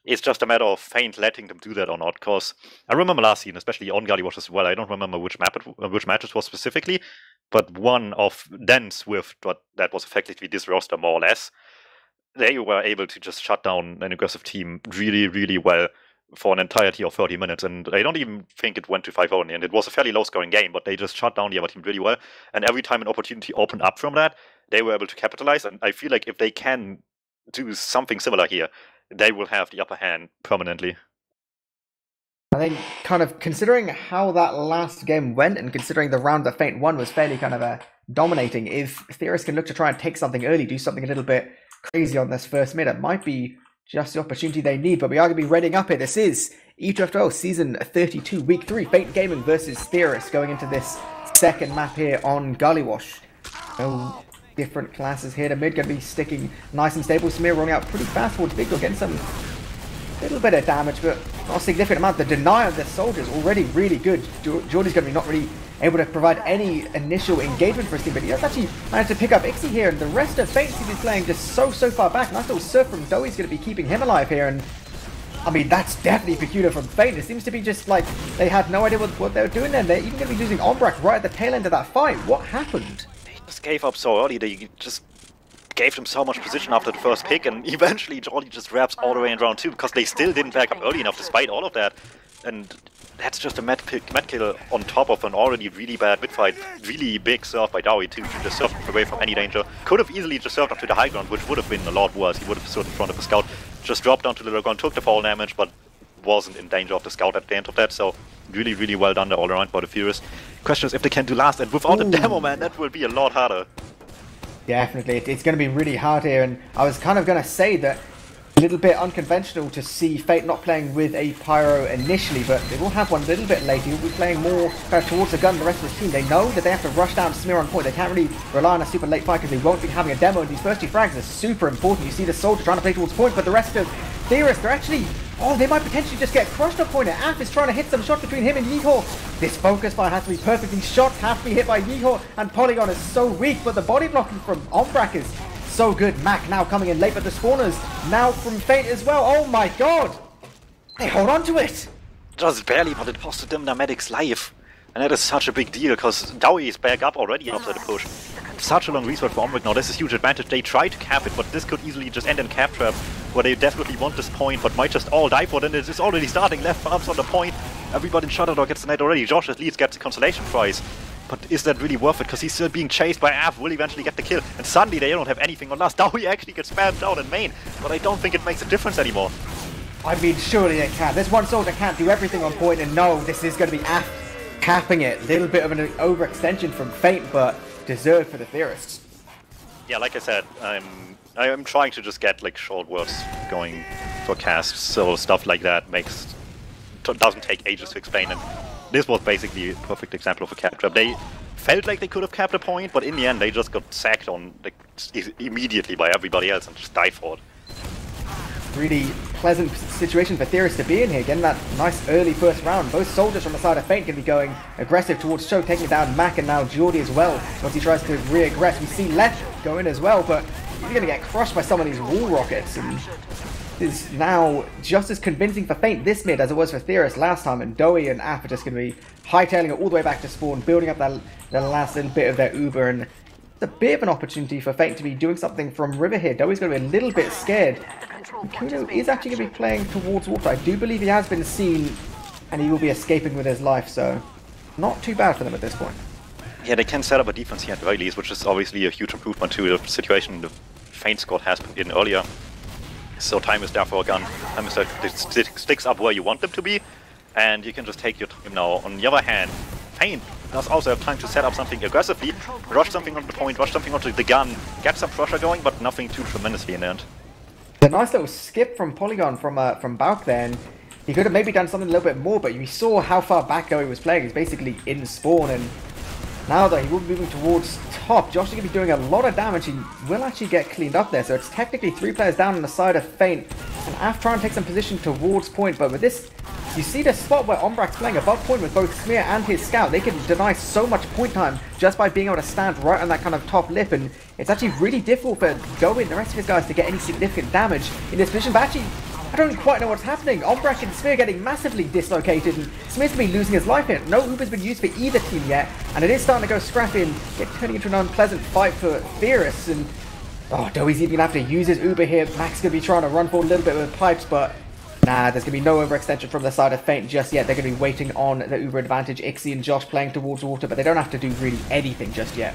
It's just a matter of Feint letting them do that or not, because I remember last season, especially on Gullywash as well, I don't remember which match it was specifically, but one of then Swift, but that was effectively this roster more or less. They were able to just shut down an aggressive team really, really well for an entirety of 30 minutes. And I don't even think it went to 5-0 in the end. It was a fairly low-scoring game, but they just shut down the other team really well. And every time an opportunity opened up from that, they were able to capitalize. And I feel like if they can do something similar here, they will have the upper hand permanently. I think kind of considering how that last game went and considering the round that Fate won was fairly kind of dominating, if Theorists can look to try and take something early, do something a little bit crazy on this first mid, it might be just the opportunity they need, but we are going to be readying up here. This is ETF2L Season 32, Week 3, Fate Gaming versus Theorists going into this second map here on Gullywash. No different classes here. The mid going to be sticking nice and stable. Smear rolling out pretty fast towards Big Dog, getting some little bit of damage, but not a significant amount. The deny of the soldiers already really good. Jordy's going to be not really able to provide any initial engagement for his team, but he does actually manage to pick up Ixie here, and the rest of Fate seems to be playing just so far back. Nice little surf from Doey's going to be keeping him alive here, and I mean, that's definitely peculiar from Fate. It seems to be just like they had no idea what they were doing there. They're even going to be using Ombrak right at the tail end of that fight. What happened? They just gave up so early. They just gave them so much position after the first pick, and eventually Jordy just wraps all the way in round 2 because they still didn't back up early enough despite all of that. And that's just a med kill on top of an already really bad mid fight. Really big surf by Dowie too, to just surf away from any danger. Could have easily just surfed up to the high ground, which would have been a lot worse. He would have surfed in front of the scout. Just dropped down to the low ground, took the fall damage, but wasn't in danger of the scout at the end of that. So really, really well done there all around by the Theorists. Question is if they can do last, and without a demo man, that will be a lot harder. Definitely, it's going to be really hard here, and I was kind of going to say that a little bit unconventional to see Fate not playing with a Pyro initially, but they will have one a little bit later. He'll be playing more towards the gun. The rest of the team, they know that they have to rush down Smear on point. They can't really rely on a super late fight because they won't be having a demo, and these first 2 frags are super important. You see the soldier trying to play towards point, but the rest of Theorists, they're actually... Oh, they might potentially just get crushed on point. Af is trying to hit some shots between him and Yeehor. This focus fire has to be perfect. These shots have to be hit by Yeehor, and Polygon is so weak, but the body blocking from Ombrak is so good. Mac now coming in late, but the spawners now from Fate as well. Oh my god! They hold on to it! Just barely, but it costed them their medic's life. And that is such a big deal, because Dowie is back up already after the push. Such a long resource for Ombrak now, this is a huge advantage. They try to cap it, but this could easily just end in cap trap, where they definitely want this point, but might just all die for it, and it is already starting. Left farms on the point. Everybody in Shutterdoor gets the night already. Josh at least gets the consolation prize. But is that really worth it? Because he's still being chased by Av, will eventually get the kill. And suddenly they don't have anything on last. Dowie actually gets spammed down in main, but I don't think it makes a difference anymore. I mean, surely it can. This one soldier can't do everything on point, and no, this is going to be Af capping it. A little bit of an overextension from Fate, but deserved for the Theorists. Yeah, like I said, I'm trying to just get like short words going for casts, so stuff like that doesn't take ages to explain, and this was basically a perfect example of a cap trap. They felt like they could have capped a point, but in the end they just got sacked on like immediately by everybody else and just died for it. Really pleasant situation for Theorists to be in here, getting that nice early first round. Both soldiers from the side of Fate can be going aggressive towards Cho, taking down Mac and now Geordie as well. Once he tries to re-aggress, we see Leth go in as well, but he's going to get crushed by some of these wall rockets, and is now just as convincing for Fate this mid as it was for Theorists last time, and Doey and Af are just going to be hightailing it all the way back to spawn, building up that last little bit of their Uber, and it's a bit of an opportunity for Fate to be doing something from River here. Doey's going to be a little bit scared. Kudo is actually going to be playing towards water. I do believe he has been seen, and he will be escaping with his life, so not too bad for them at this point. Yeah, they can set up a defense here at the very least, which is obviously a huge improvement to the situation the Feint squad has put in earlier. So time is there for a gun. Time is there, it sticks up where you want them to be, and you can just take your time now. On the other hand, Feint does also have time to set up something aggressively, rush something on the point, rush something onto the gun, get some pressure going, but nothing too tremendously in the end. A nice little skip from Polygon from Bauk there, and he could have maybe done something a little bit more, but you saw how far back he was playing. He's basically in spawn, and now though he will be moving towards top. Josh is going to be doing a lot of damage. He will actually get cleaned up there, so it's technically 3 players down on the side of Feint, and Af trying to take some position towards point, but with this, you see the spot where Ombrak's playing above point with both Smear and his scout. They can deny so much point time just by being able to stand right on that kind of top lip, and it's actually really difficult for Doey and the rest of his guys to get any significant damage in this position. But actually, I don't quite know what's happening. Ombrak and Smear getting massively dislocated, and Smear's been losing his life here. No Uber's been used for either team yet, and it is starting to go scrappy and turning into an unpleasant fight for Theorists. And oh, DuMmTm's even gonna have to use his Uber here. Mac's gonna be trying to run forward a little bit with pipes, but nah, there's gonna be no overextension from the side of Feint just yet. They're gonna be waiting on the Uber advantage. Ixie and Josh playing towards water, but they don't have to do really anything just yet.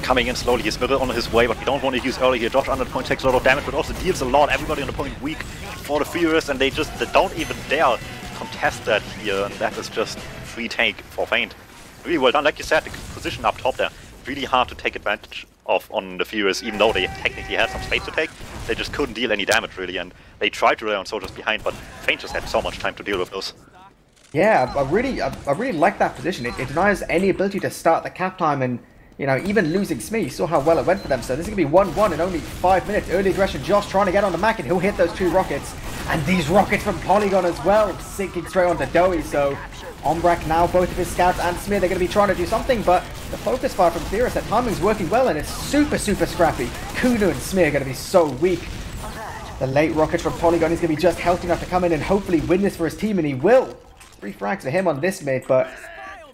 Coming in slowly, he's Smirre on his way, but we don't want to use early here. Josh under the point takes a lot of damage, but also deals a lot. Everybody on the point weak for the Theorists, and they don't even dare contest that here, and that is just free take for Feint. Really well done. Like you said, the position up top there, really hard to take advantage of on the Theorists, even though they technically had some space to take. They just couldn't deal any damage really, and they tried to rely on soldiers behind, but Feint just had so much time to deal with those. Yeah, I really like that position. It denies any ability to start the cap time, and you know, even losing Smee, you saw how well it went for them. So this is going to be 1-1 in only 5 minutes. Early aggression, Josh trying to get on the Mac, and he'll hit those 2 rockets. And these rockets from Polygon as well, sinking straight onto DuMmT. So Ombrak now, both of his scouts and Smear, they're going to be trying to do something, but the focus fire from Theorists, that timing's working well, and it's super scrappy. Kuno and Smear are going to be so weak. The late rocket from Polygon is going to be just healthy enough to come in and hopefully win this for his team, and he will. 3 frags for him on this mid, but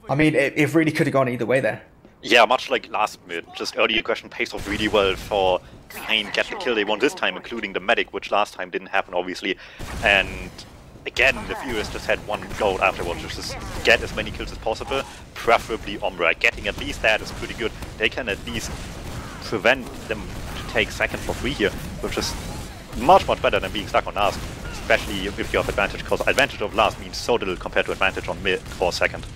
I mean, it really could have gone either way there. Yeah, much like last mid, just early aggression pays off really well for Feint get the kill they won this time, including the medic, which last time didn't happen, obviously. And again, the Theorists just had one goal afterwards, which is get as many kills as possible, preferably Ombrak. Getting at least that is pretty good. They can at least prevent them to take second for free here, which is much better than being stuck on last, especially if you have advantage, because advantage of last means so little compared to advantage on mid or second.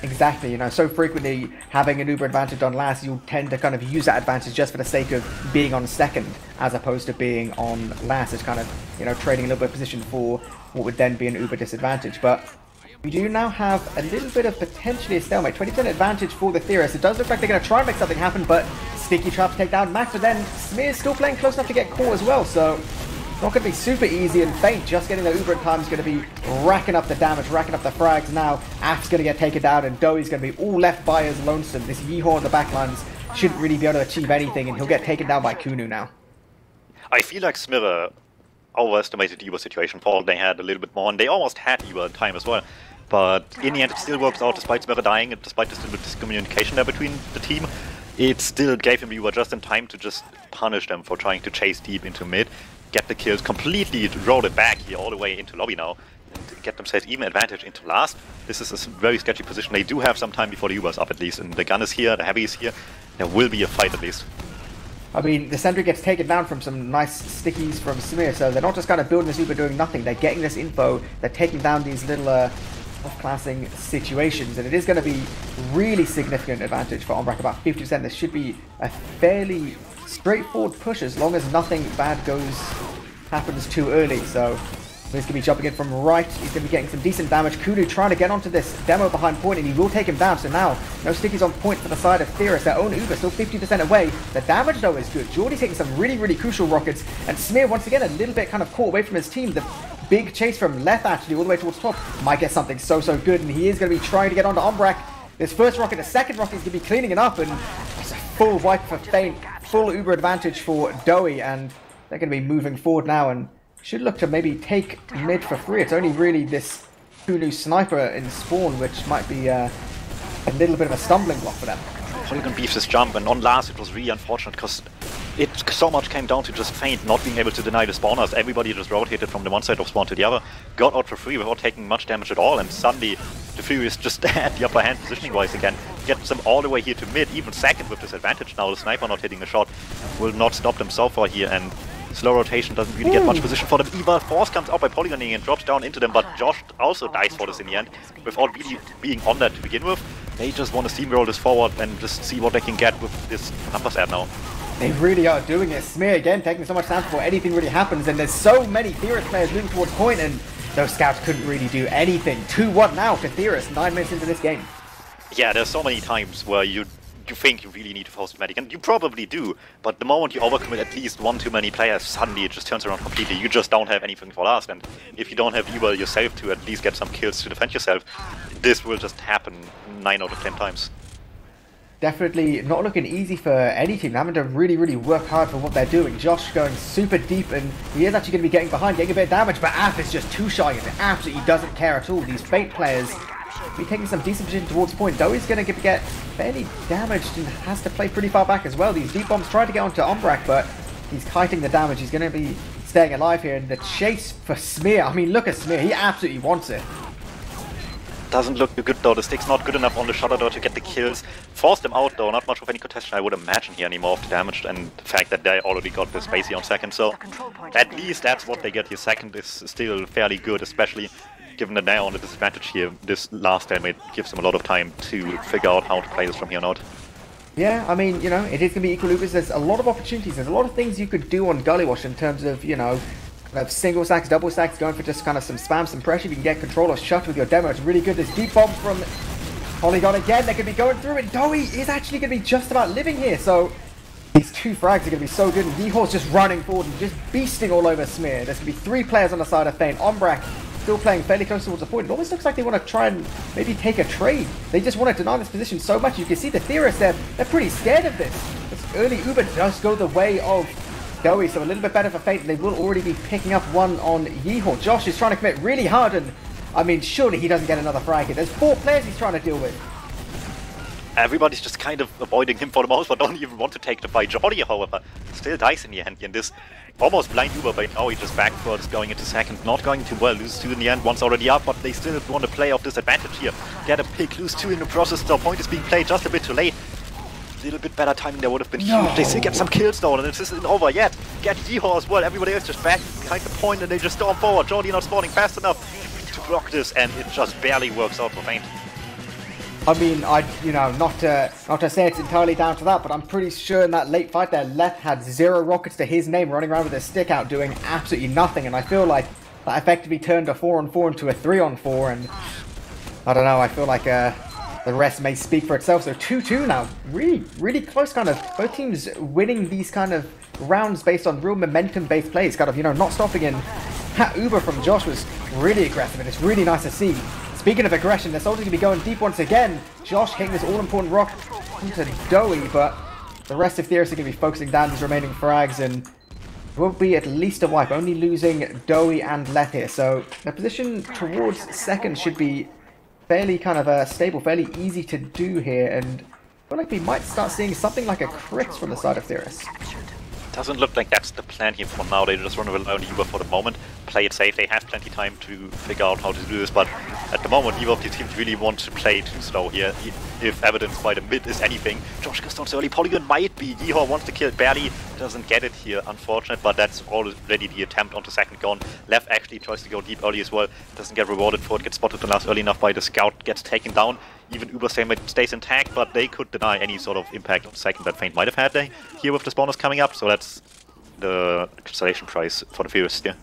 Exactly, you know, so frequently having an Uber advantage on last, you'll tend to kind of use that advantage just for the sake of being on second, as opposed to being on last. It's kind of, you know, trading a little bit of position for what would then be an Uber disadvantage. But we do now have a little bit of potentially a stalemate. 20% advantage for the Theorists. It does look like they're going to try and make something happen, but sticky trap to take down Mac, but then Smear's still playing close enough to get caught as well, so not going to be super easy, and Feint just getting the Uber in time is going to be racking up the damage, racking up the frags now. Af's going to get taken down, and DuMmT's going to be all left by his lonesome. This Yeehor in the backlines shouldn't really be able to achieve anything, and he'll get taken down by Kuno now. I feel like Smirre overestimated the Eber situation. Paul, they had a little bit more, and they almost had Eber in time as well. But in the end, it still works out despite Smirre dying, and despite this little bit of miscommunication there between the team. It still gave him Eber just in time to just punish them for trying to chase deep into mid, get the kills, completely roll it back here all the way into lobby now, and get themselves even advantage into last. This is a very sketchy position. They do have some time before the Uber's up at least, and the gun is here, the heavy is here. There will be a fight at least. I mean, the sentry gets taken down from some nice stickies from Smear, so they're not just kind of building this Uber doing nothing, they're getting this info, they're taking down these little off-classing situations, and it is going to be really significant advantage for Ombrak, about 50%. This should be a fairly straightforward push as long as nothing bad happens too early. So he's going to be jumping in from right. He's going to be getting some decent damage. Kudu trying to get onto this demo behind point, and he will take him down. So now no stickies on point for the side of Theorists. Their own Uber still 50% away. The damage though is good. Geordie's taking some really crucial rockets, and Smear once again a little bit kind of caught away from his team. The big chase from left actually all the way towards top might get something so good, and he is going to be trying to get onto Ombrak. This first rocket, the second rocket is going to be cleaning it up, and it's a full wipe for Feint, full Uber advantage for DuMMT, and they're going to be moving forward now and should look to maybe take mid for free. It's only really this Kuno sniper in spawn, which might be a little bit of a stumbling block for them. Polygon beefs his jump, and on last it was really unfortunate because it so much came down to just Feint not being able to deny the spawners. Everybody just rotated from the one side of spawn to the other, got out for free without taking much damage at all, and suddenly the Theorists just had the upper hand positioning wise again. Gets them all the way here to mid, even second with this advantage now. The sniper not hitting a shot will not stop them so far here, and slow rotation doesn't really get much position for them. Eva Force comes out by polygoning and drops down into them, but Josh also dies for this in the end without really being on that to begin with. They just want to steamroll this forward and just see what they can get with this numbers ad now. They really are doing it. Smear again taking so much time before anything really happens, and there's so many Theorist players moving towards point, and those scouts couldn't really do anything. 2-1 now to Theorist, 9 minutes into this game. Yeah, there's so many times where you think you really need to force medic, and you probably do, but the moment you overcommit at least one too many players, suddenly it just turns around completely. You just don't have anything for last, and if you don't have Eber yourself to at least get some kills to defend yourself, this will just happen 9 out of 10 times. definitely not looking easy for any team. They're having to really, really work hard for what they're doing. Josh going super deep, and he is actually going to be getting behind, getting a bit of damage, but Ath is just too shy and absolutely doesn't care at all. These Fate players be taking some decent position towards point. Doey's going to get fairly damaged and has to play pretty far back as well. These deep bombs try to get onto Umbrak, but he's kiting the damage. He's going to be staying alive here, and the chase for Smear. I mean, look at Smear. He absolutely wants it. Doesn't look good though. The stick's not good enough on the shutter door to get the kills. Forced them out though. Not much of any contestation, I would imagine, here anymore of the damage, and the fact that they already got the Spacey on second. So at least that's what they get here. Second is still fairly good, especially given that they're on a disadvantage here. This last damage gives them a lot of time to figure out how to play this from here on out. Yeah, I mean, you know, it is going to be equal loopers. There's a lot of opportunities. There's a lot of things you could do on Gully Wash in terms of, you know, single stacks, double stacks, going for just kind of some spam, some pressure. If you can get control or shut with your demo, it's really good. There's deep bombs from Polygon again. They could be going through it. Doey is actually going to be just about living here. So these two frags are going to be so good. And Yeehaw's just running forward and just beasting all over Smear. There's going to be 3 players on the side of Feint. Ombrak still playing fairly close towards the point. It almost looks like they want to try and maybe take a trade. They just want to deny this position so much. You can see the Theorists there. They're pretty scared of this. This early Uber does go the way of Doey, so a little bit better for Fate. They will already be picking up one on Yeehaw. Josh is trying to commit really hard, and I mean, surely he doesn't get another frag here. There's 4 players he's trying to deal with. Everybody's just kind of avoiding him for the most part, don't even want to take the fight. Jordi, however, still dies in the end, and this almost blind Uber bait. Now he just backwards going into second, not going too well. Lose 2 in the end, one's already up, but they still want to play off this advantage here. Get a pick, lose 2 in the process. The point is being played just a bit too late. A little bit better timing there would have been huge. They still get some kills down, and this isn't over yet. Get Yeehaw as well. Everybody else just back behind the point, and they just storm forward. Jordi not spawning fast enough to block this, and it just barely works out for Feint. I mean, you know, not to say it's entirely down to that, but I'm pretty sure in that late fight there, Leth had 0 rockets to his name, running around with a stick out, doing absolutely nothing, and I feel like that effectively turned a 4-on-4 into a 3-on-4, and I don't know, I feel like the rest may speak for itself. So 2-2 now, really, really close, kind of both teams winning these kind of rounds based on real momentum-based plays, kind of, you know, not stopping in. That Uber from Josh was really aggressive, and it's really nice to see. Speaking of aggression, the soldiers going to be going deep once again. Josh hitting this all-important rock into Doey, but the rest of Theorists are going to be focusing down these remaining frags, and will be at least a wipe, only losing Doey and Leth here. So the position towards second should be fairly kind of stable, fairly easy to do here, and I feel like we might start seeing something like a crit from the side of Theorists. Doesn't look like that's the plan here for now. They just want to rely on Uber for the moment, play it safe. They have plenty of time to figure out how to do this, but at the moment, either of these teams really want to play too slow here, if evidenced by the mid is anything. Josh goes down so early. Polygon might be. Yeehaw wants to kill, barely doesn't get it here, unfortunate, but that's already the attempt onto second gone. Left actually tries to go deep early as well, doesn't get rewarded for it, gets spotted the last early enough by the scout, gets taken down. Even Uber stays intact, but they could deny any sort of impact on second that Feint might have had there here with the spawners coming up, so that's the constellation price for the Theorists here.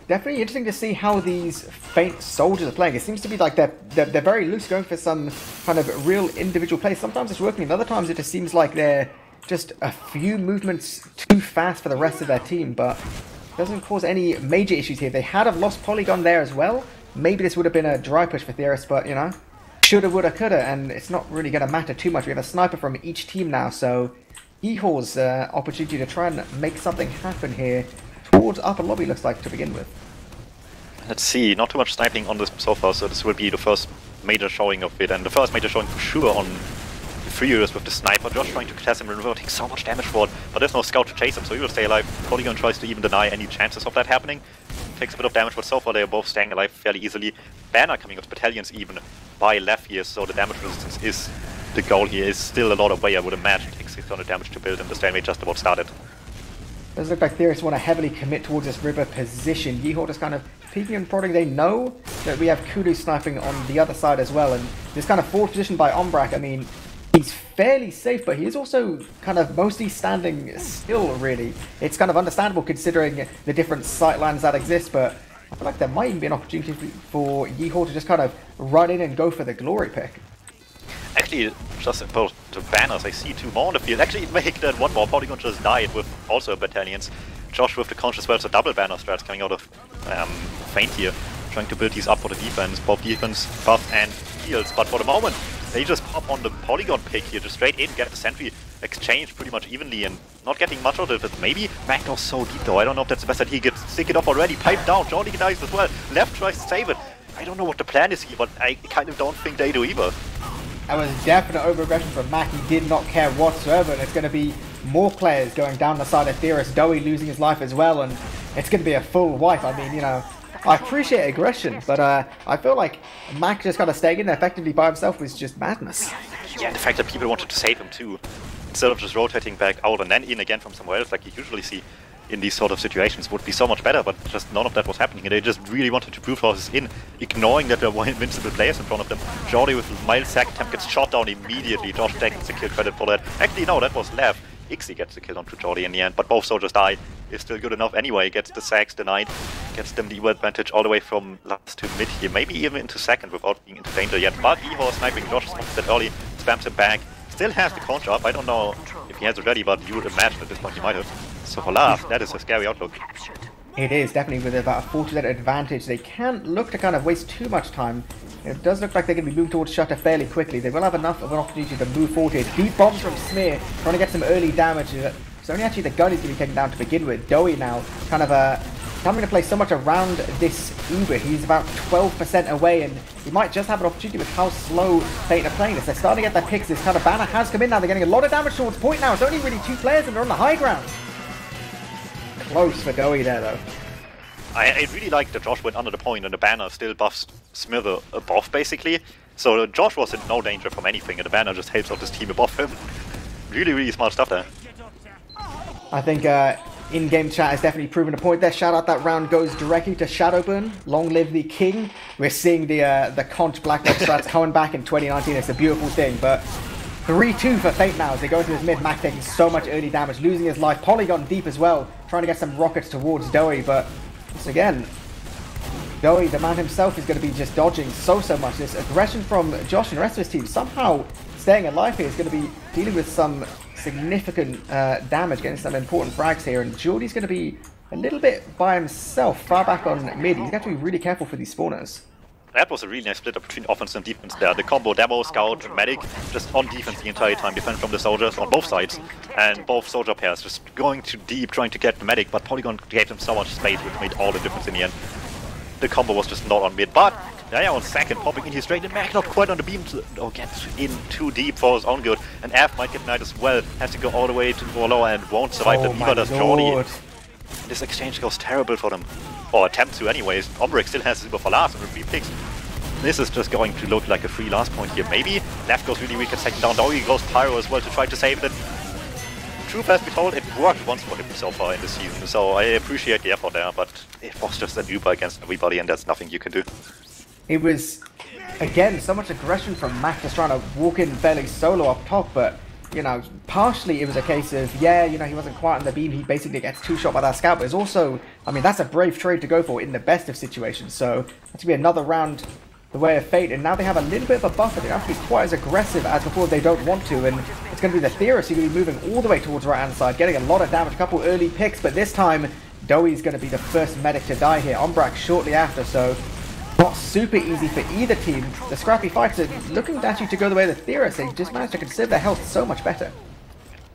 Definitely interesting to see how these Feint soldiers are playing. It seems to be like they're very loose, going for some kind of real individual plays. Sometimes it's working, and other times it just seems like they're just a few movements too fast for the rest of their team, but it doesn't cause any major issues here. They had have lost Polygon there as well. Maybe this would have been a dry push for Theorists, but, you know, shoulda, woulda, coulda, and it's not really going to matter too much. We have a sniper from each team now, so Yeehaw's opportunity to try and make something happen here towards upper lobby looks like to begin with. Let's see, not too much sniping on this so far, so this will be the first major showing of it, and the first major showing for sure on the Theorists with the sniper. Josh trying to contest him and reverting so much damage for it, but there's no scout to chase him, so he will stay alive. Polygon tries to even deny any chances of that happening. Takes a bit of damage, but so far they are both staying alive fairly easily. Banner coming with battalions even by Left here, so the damage resistance is the goal here. Is still a lot of way, I would imagine. Takes 600 damage to build, and the stalemate just about started. Does look like Theorists want to heavily commit towards this river position. Yeehaw just kind of peeking and prodding. They know that we have Kudu sniping on the other side as well, and this kind of forward position by Ombrak, I mean, he's fairly safe, but he is also kind of mostly standing still, really. It's kind of understandable considering the different sightlines that exist, but I feel like there might even be an opportunity for Yeehaw to just kind of run in and go for the glory pick. Actually, just about the banners, I see 2 more on the field. Actually, make that 1 more. Polygon just died with also battalions. Josh with the conscious well, so double banner strats coming out of Feint here, trying to build these up for the defense, both defense, buff and heals. But for the moment, They just pop on the polygon pick here, just straight in, get the sentry exchange pretty much evenly and not getting much out of it. Maybe Magnus so deep though. I don't know if that's the best idea. He gets stick it off already, pipe down, Jordy dies as well. Left tries to save it. I don't know what the plan is here, but I kind of don't think they do either. That was definite overaggression from Mac. He did not care whatsoever, and it's going to be more players going down the side of Theorists. Dowie losing his life as well, and it's going to be a full wipe. I mean, you know, I appreciate aggression, but I feel like Mac just kind of staying in there effectively by himself was just madness. Yeah, and the fact that people wanted to save him too, instead of just rotating back out and then in again from somewhere else like you usually see in these sort of situations, would be so much better, but just none of that was happening. They just really wanted to brute force in, ignoring that there were invincible players in front of them. Jordy with a mild sack attempt gets shot down immediately. Josh takes the kill credit for that. Actually, no, that was Lev. Ixie gets the kill onto Jordy in the end, but both soldiers die. Is still good enough anyway. Gets the sacks denied, gets them the advantage all the way from last to mid here, maybe even into second without being into danger yet. But Eho sniping Josh smokes that early, spams him back. Still has the counter up. I don't know if he has it ready, but you would imagine at this point he might have. So for Lars, that is a scary outlook. It is, definitely with about a 40% advantage. They can't look to kind of waste too much time. It does look like they're going to be moving towards Shutter fairly quickly. They will have enough of an opportunity to move forward here. Deep bombs from Smear, trying to get some early damage. It's only actually the gun he's going to be taken down to begin with. Dowie now, kind of having to play so much around this Uber. He's about 12% away, and he might just have an opportunity with how slow Fate are playing this. They're starting to get their picks. This kind of banner has come in now. They're getting a lot of damage towards point now. It's only really 2 players, and they're on the high ground. Close for Dowie there, though. I really like that Josh went under the point and the banner still buffs Smither above, basically. So Josh was in no danger from anything, and the banner just helps out his team above him. Really, really smart stuff there. I think in-game chat has definitely proven a point there. Shout out that round goes directly to Shadowburn. Long live the king. We're seeing the Conch Blacklock strats coming back in 2019. It's a beautiful thing, but 3-2 for Fate now as they go into his mid. Mac taking so much early damage, losing his life. Polygon deep as well, trying to get some rockets towards Dowie, but once again, Dowie, the man himself, is going to be just dodging so much. This aggression from Josh and the rest of his team, somehow staying alive here, is going to be dealing with some significant damage, getting some important frags here, and Jordy's going to be a little bit by himself, far back on mid. He's got to be really careful for these spawners. That was a really nice split up between offense and defense there. The combo Demo, Scout, and Medic just on defense the entire time, defense from the soldiers on both sides, and both soldier pairs just going too deep trying to get the Medic, but Polygon gave them so much space which made all the difference in the end. The combo was just not on mid, but yeah, on second, popping in here straight, and Mac not quite on the beam to get in too deep for his own good, and F might get knight as well, has to go all the way to lower and won't survive the Beaver does Jordy. This exchange goes terrible for them. Or attempt to anyways. Ombrick still has Super for last and 3 picks. This is just going to look like a free last point here. Maybe Left goes really weak at second down. Dowie goes Pyro as well to try to save it. Truth has been told, it worked once for him so far in this season, so I appreciate the effort there, but it was just an Uber against everybody and there's nothing you can do. It was, again, so much aggression from Mac just trying to walk in fairly solo up top, but you know, partially it was a case of, yeah, you know, he wasn't quite on the beam, he basically gets 2-shot by that scout, but it's also, I mean, that's a brave trade to go for in the best of situations, so that's going to be another round the way of Fate, and now they have a little bit of a buffer. They don't have to be quite as aggressive as before. They don't want to, and it's going to be the Theorists who are going to be moving all the way towards the right-hand side, getting a lot of damage, a couple early picks, but this time, Dowie's going to be the first medic to die here. Ombrak shortly after, so not super easy for either team. The scrappy fights are looking actually to go the way of the Theorists. They just managed to conserve their health so much better.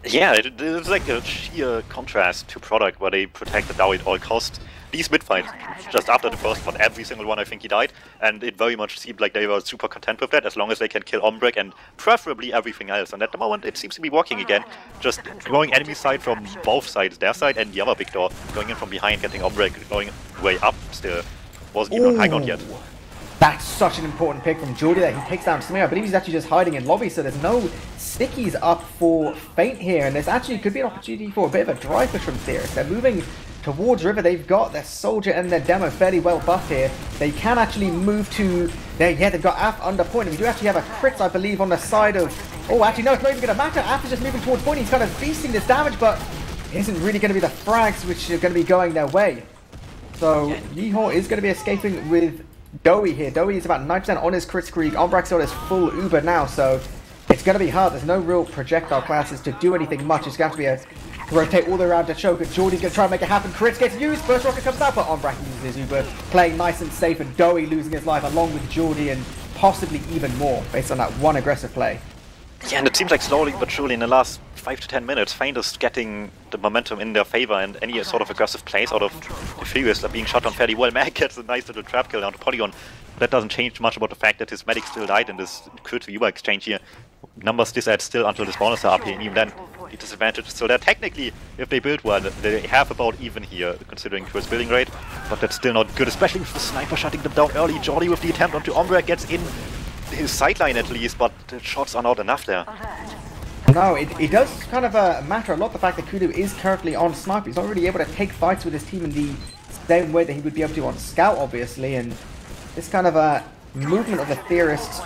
Yeah, it's like a sheer contrast to product where they protect the Dowie at all costs. These mid-fights, just after the first one, every single one I think he died, and it very much seemed like they were super content with that, as long as they can kill Ombrick and preferably everything else. And at the moment it seems to be working again, just going enemy side from both sides, their side and the other big door, going in from behind, getting Ombrick, going way up still. Wasn't even on high ground yet. That's such an important pick from Jordy there. He takes down Smear. I believe he's actually just hiding in lobby, so there's no stickies up for Feint here, and there's actually could be an opportunity for a bit of a dry push from Theorists. They're moving towards River. They've got their soldier and their demo fairly well buffed here. They can actually move to there. Yeah, they've got Af under point, and we do actually have a crit, I believe, on the side of. Oh, actually, no, it's not even going to matter. Af is just moving towards point. He's kind of feasting this damage, but it isn't really going to be the frags which are going to be going their way. So Yeehaw is going to be escaping with Dowie here. Dowie is about 9% on his crit streak. Ombrak's on his full Uber now, so it's going to be hard. There's no real projectile classes to do anything much. It's going to have to be to rotate all the way around to choke, and Jordy's going to try and make it happen. Crits gets used, first rocket comes out, but Ombrak uses his Uber, playing nice and safe, and Dowie losing his life along with Jordy, and possibly even more based on that one aggressive play. Yeah, and it seems like slowly but surely in the last 5 to 10 minutes, Feint is getting the momentum in their favor, and any sort of aggressive plays out of the Theorists are being shot on fairly well. Mag gets a nice little trap kill down to Polygon. That doesn't change much about the fact that his medic still died in this crit-to-Uber exchange here. Numbers disadd still until the spawners are up here, and even then, the disadvantage is still there. Technically, if they build one, they have about even here, considering Chris' building rate, but that's still not good, especially with the sniper shutting them down early. Jordy with the attempt onto Ombre gets in his sideline at least, but the shots are not enough there. No, it does kind of matter a lot the fact that Kudu is currently on sniper. He's not really able to take fights with his team in the same way that he would be able to on scout, obviously, and this kind of movement of the Theorists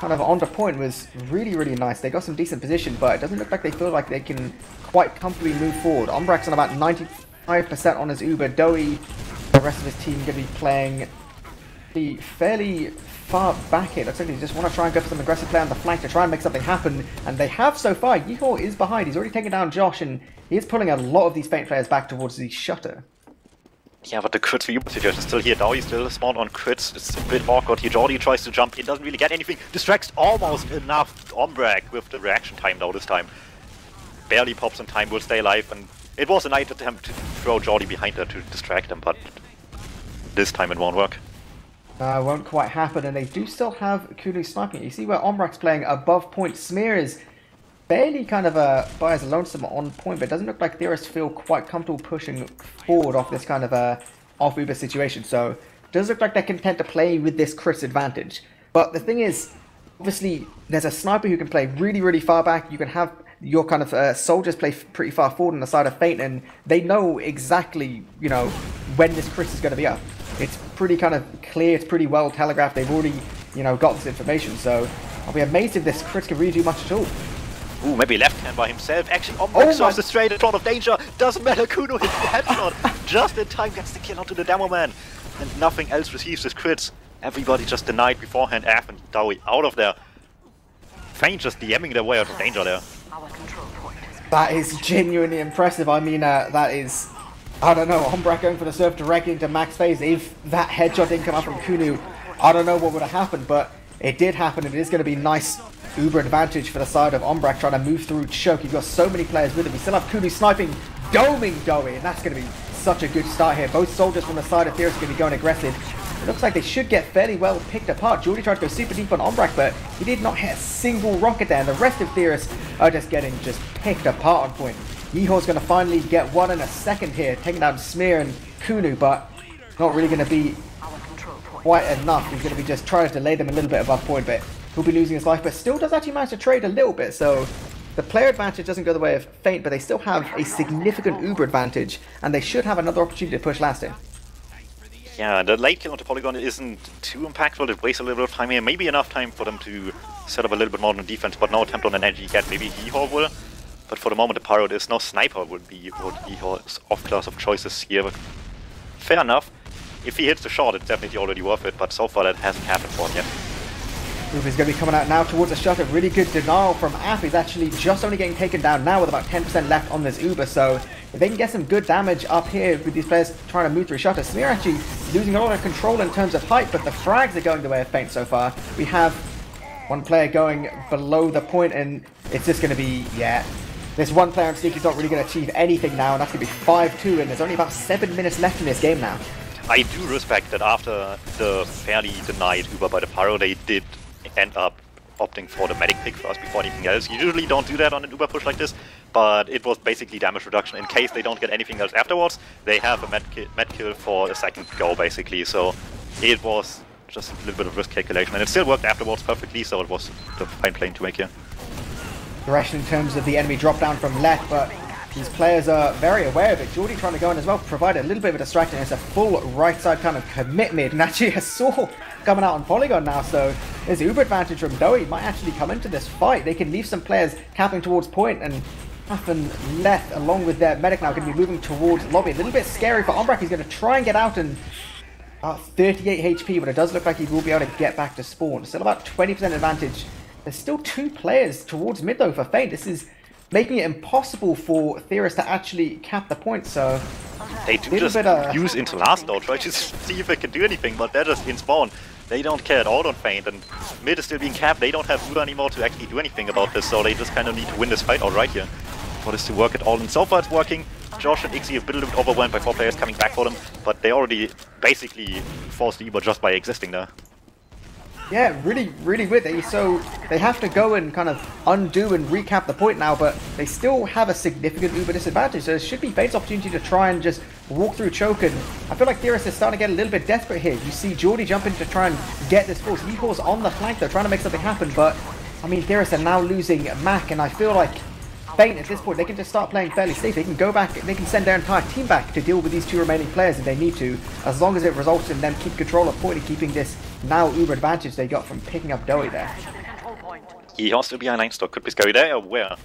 kind of on the point was really, really nice. They got some decent position, but it doesn't look like they feel like they can quite comfortably move forward. Ombrax on about 95% on his Uber. Doey, the rest of his team, going to be playing the fairly far back here. Looks like they just want to try and go for some aggressive play on the flank to try and make something happen, and they have so far. Yeehaw is behind. He's already taken down Josh, and he is pulling a lot of these Feint players back towards the shutter. Yeah, but the crit for you situation is still here. Dowie still spawned on crits. It's a bit awkward here. Jordy tries to jump in, doesn't really get anything. Distracts almost enough Ombrag with the reaction time now this time. Barely pops in time, will stay alive, and it was a nice attempt to throw Jordy behind her to distract him, but this time it won't work. Won't quite happen, and they do still have Kudu sniping. You see where Ombrag's playing above point. Smear is barely kind of by his lonesome on point, but it doesn't look like Theorists feel quite comfortable pushing forward off this kind of off Uber situation. So it does look like they're content to play with this crit advantage. But the thing is, obviously, there's a sniper who can play really, really far back. You can have your kind of soldiers play pretty far forward on the side of Feint, and they know exactly, you know, when this crit is going to be up. It's pretty kind of clear, it's pretty well telegraphed. They've already, you know, got this information. So I'll be amazed if this crit can really do much at all. Ooh, maybe left hand by himself. Actually, Ombrag solves the straight in front of danger. Doesn't matter, Kuno hits the headshot. Just in time, gets the kill onto the demo man. And nothing else receives his crits. Everybody just denied beforehand. Af and Dowie out of there. Feint just DMing their way out of danger there. That is genuinely impressive. I mean, that is, I don't know, Ombrag going for the surf directly into Mac's face. If that headshot didn't come out from Kuno, I don't know what would have happened, but it did happen. It is going to be nice Uber advantage for the side of Ombrag trying to move through choke. You've got so many players with him. We still have Kudu sniping, doming Dowie, and that's going to be such a good start here. Both soldiers from the side of Theorists are going to be going aggressive. It looks like they should get fairly well picked apart. Jordy tried to go super deep on Ombrag, but he did not hit a single rocket there, and the rest of Theorists are just getting picked apart on point. Yeehaw's going to finally get one in a second here, taking down Smear and Kudu, but not really going to be quite enough. He's going to be just trying to delay them a little bit above point, but he'll be losing his life, but still does actually manage to trade a little bit. So the player advantage doesn't go the way of Feint, but they still have a significant Uber advantage, and they should have another opportunity to push last in. Yeah, the late kill onto Polygon isn't too impactful. It wastes a little bit of time here. Maybe enough time for them to set up a little bit more on defense, but no attempt on an edge yet. Maybe Yeehaw will. But for the moment, the Pyro, there's no sniper would be what Yeehaw's off-class of choices here. But fair enough. If he hits the shot, it's definitely already worth it, but so far that hasn't happened for him yet. Uber's going to be coming out now towards the shutter. Really good denial from App. He's actually just only getting taken down now with about 10% left on this Uber. So if they can get some good damage up here with these players trying to move through shutter, Smear actually losing a lot of control in terms of height, but the frags are going the way of Feint so far. We have one player going below the point, and it's just going to be, yeah, this one player on Sneaky's not really going to achieve anything now, and that's going to be 5-2, and there's only about 7 minutes left in this game now. I do respect that after the fairly denied Uber by the Pyro, they did end up opting for the medic pick first before anything else. You usually don't do that on an Uber push like this, but it was basically damage reduction. In case they don't get anything else afterwards, they have a med kill for a second go, basically. So it was just a little bit of risk calculation, and it still worked afterwards perfectly, so it was the fine plane to make here. Direction in terms of the enemy drop down from left, but these players are very aware of it. Jordy trying to go in as well, provide a little bit of a distraction. It's a full right side kind of commitment, and actually a Saw coming out on Polygon now, so there's Uber advantage from Dowie. Might actually come into this fight. They can leave some players capping towards point, and Half and left along with their medic now going to be moving towards lobby. A little bit scary for Ombrag. He's going to try and get out and 38 HP, but it does look like he will be able to get back to spawn. Still about 20% advantage. There's still 2 players towards mid though for Feint. This is making it impossible for Theorists to actually cap the point, so they do just use into last though, try to see if they can do anything, but they're just in spawn. They don't care at all on Feint, and mid is still being capped. They don't have Uber anymore to actually do anything about this, so they just kind of need to win this fight outright here for this to work at all. And so far it's working. Josh and Ixie have been a little bit overwhelmed by 4 players coming back for them, but they already basically forced the Uber just by existing there. Yeah, really, really weird. So they have to go and kind of undo and recap the point now, but they still have a significant Uber disadvantage. So it should be Feint's opportunity to try and just walk through choke. And I feel like Theorists is starting to get a little bit desperate here. You see Geordie jumping to try and get this force. Yeehaw's on the flank though, trying to make something happen. But I mean, Theorists are now losing Mac, and I feel like Feint at this point, they can just start playing fairly safe. They can go back, they can send their entire team back to deal with these 2 remaining players if they need to, as long as it results in them keep control of point and keeping this now Uber advantage they got from picking up Doey there. He has to be a 9 stock, could be scary. They are aware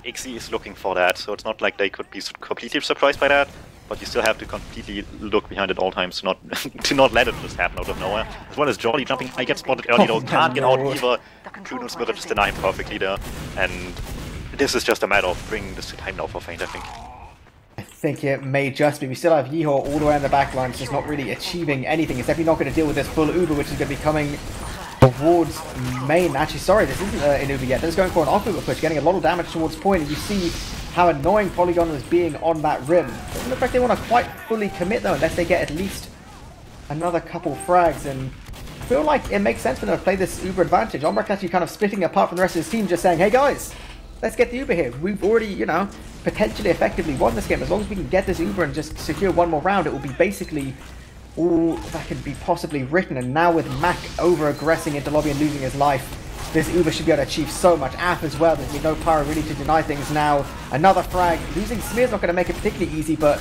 Ixie is looking for that, so it's not like they could be completely surprised by that, but you still have to completely look behind at all times to not let it just happen out of nowhere. As well as Jolly jumping, I get spotted early though, can't get out either. Kuno's mirror just deny him perfectly there, and this is just a matter of bringing this to time now for Feint, I think. I think it may just be. We still have Yeehaw all the way on the back line, just not really achieving anything. It's definitely not going to deal with this full Uber, which is going to be coming towards main. Actually, sorry, this isn't an Uber yet. This is going for an off Uber push, getting a lot of damage towards point, and you see how annoying Polygon was being on that rim. Doesn't look like they want to quite fully commit though, unless they get at least another couple frags, and I feel like it makes sense for them to play this Uber advantage. Ombrak actually kind of splitting apart from the rest of his team, just saying, hey guys, let's get the Uber here. We've already, you know, potentially effectively won this game. As long as we can get this Uber and just secure one more round, it will be basically all that could be possibly written. And now with Mac over-aggressing into lobby and losing his life, this Uber should be able to achieve so much. App as well, there's no Pyro really to deny things now. Another frag. Losing Smear's not going to make it particularly easy, but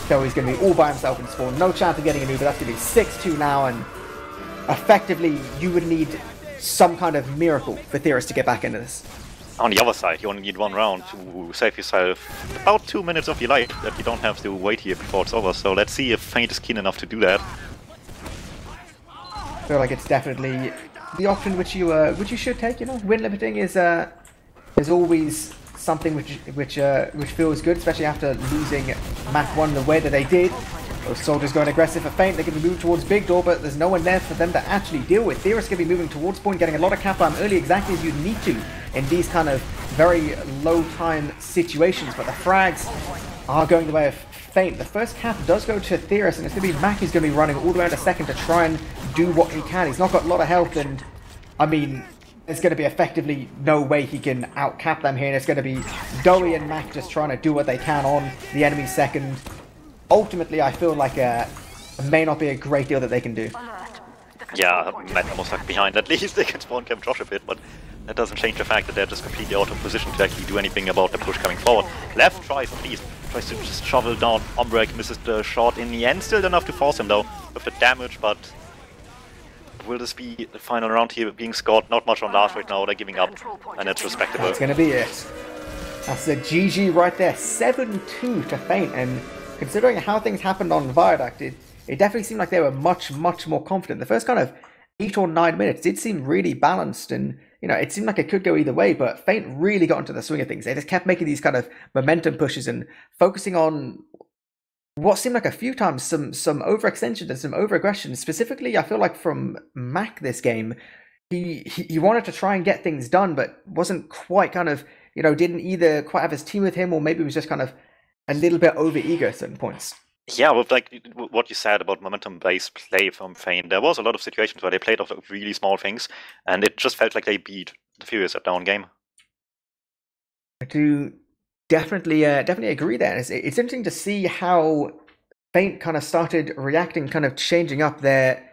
Joey's going to be all by himself in spawn. No chance of getting an Uber. That's going to be 6-2 now, and effectively you would need some kind of miracle for Theorists to get back into this. On the other side, you only need 1 round to save yourself about 2 minutes of your life that you don't have to wait here before it's over. So let's see if Feint is keen enough to do that. I feel like it's definitely the option which you should take. You know, win limiting is always something which feels good, especially after losing Mach 1 the way that they did. Those soldiers going aggressive for Feint. They can move towards Big Door, but there's no one there for them to actually deal with. Theorists can be moving towards point, getting a lot of cap time early, exactly as you need to in these kind of very low time situations. But the frags are going the way of Feint. The first cap does go to Theorists, and it's going to be Mac who's going to be running all the way out a second to try and do what he can. He's not got a lot of health, and I mean, there's going to be effectively no way he can out-cap them here. And it's going to be Doey and Mac just trying to do what they can on the enemy second. Ultimately, I feel like it may not be a great deal that they can do. Yeah, Matt almost stuck behind. At least they can spawn camp Josh a bit, but that doesn't change the fact that they're just completely out of position to actually do anything about the push coming forward. Left tries at least, tries to just shovel down. Ombrak misses the shot in the end. Still enough to force him though with the damage, but will this be the final round here being scored? Not much on last right now, they're giving up, and it's respectable. That's going to be it. That's the GG right there. 7-2 to Feint, and considering how things happened on Viaduct, it definitely seemed like they were much more confident. The first kind of 8 or 9 minutes did seem really balanced, and you know, it seemed like it could go either way, but Feint really got into the swing of things. They just kept making these kind of momentum pushes and focusing on what seemed like a few times some overextension and some overaggression. Specifically, I feel like from Mac this game, he wanted to try and get things done, but wasn't quite kind of, you know, didn't either quite have his team with him, or maybe was just kind of a little bit over eager at certain points. Yeah, with like what you said about momentum-based play from Feint, there was a lot of situations where they played off of really small things, and it just felt like they beat the Theorists at down game. I do definitely agree there. It's interesting to see how Feint kind of started reacting, kind of changing up their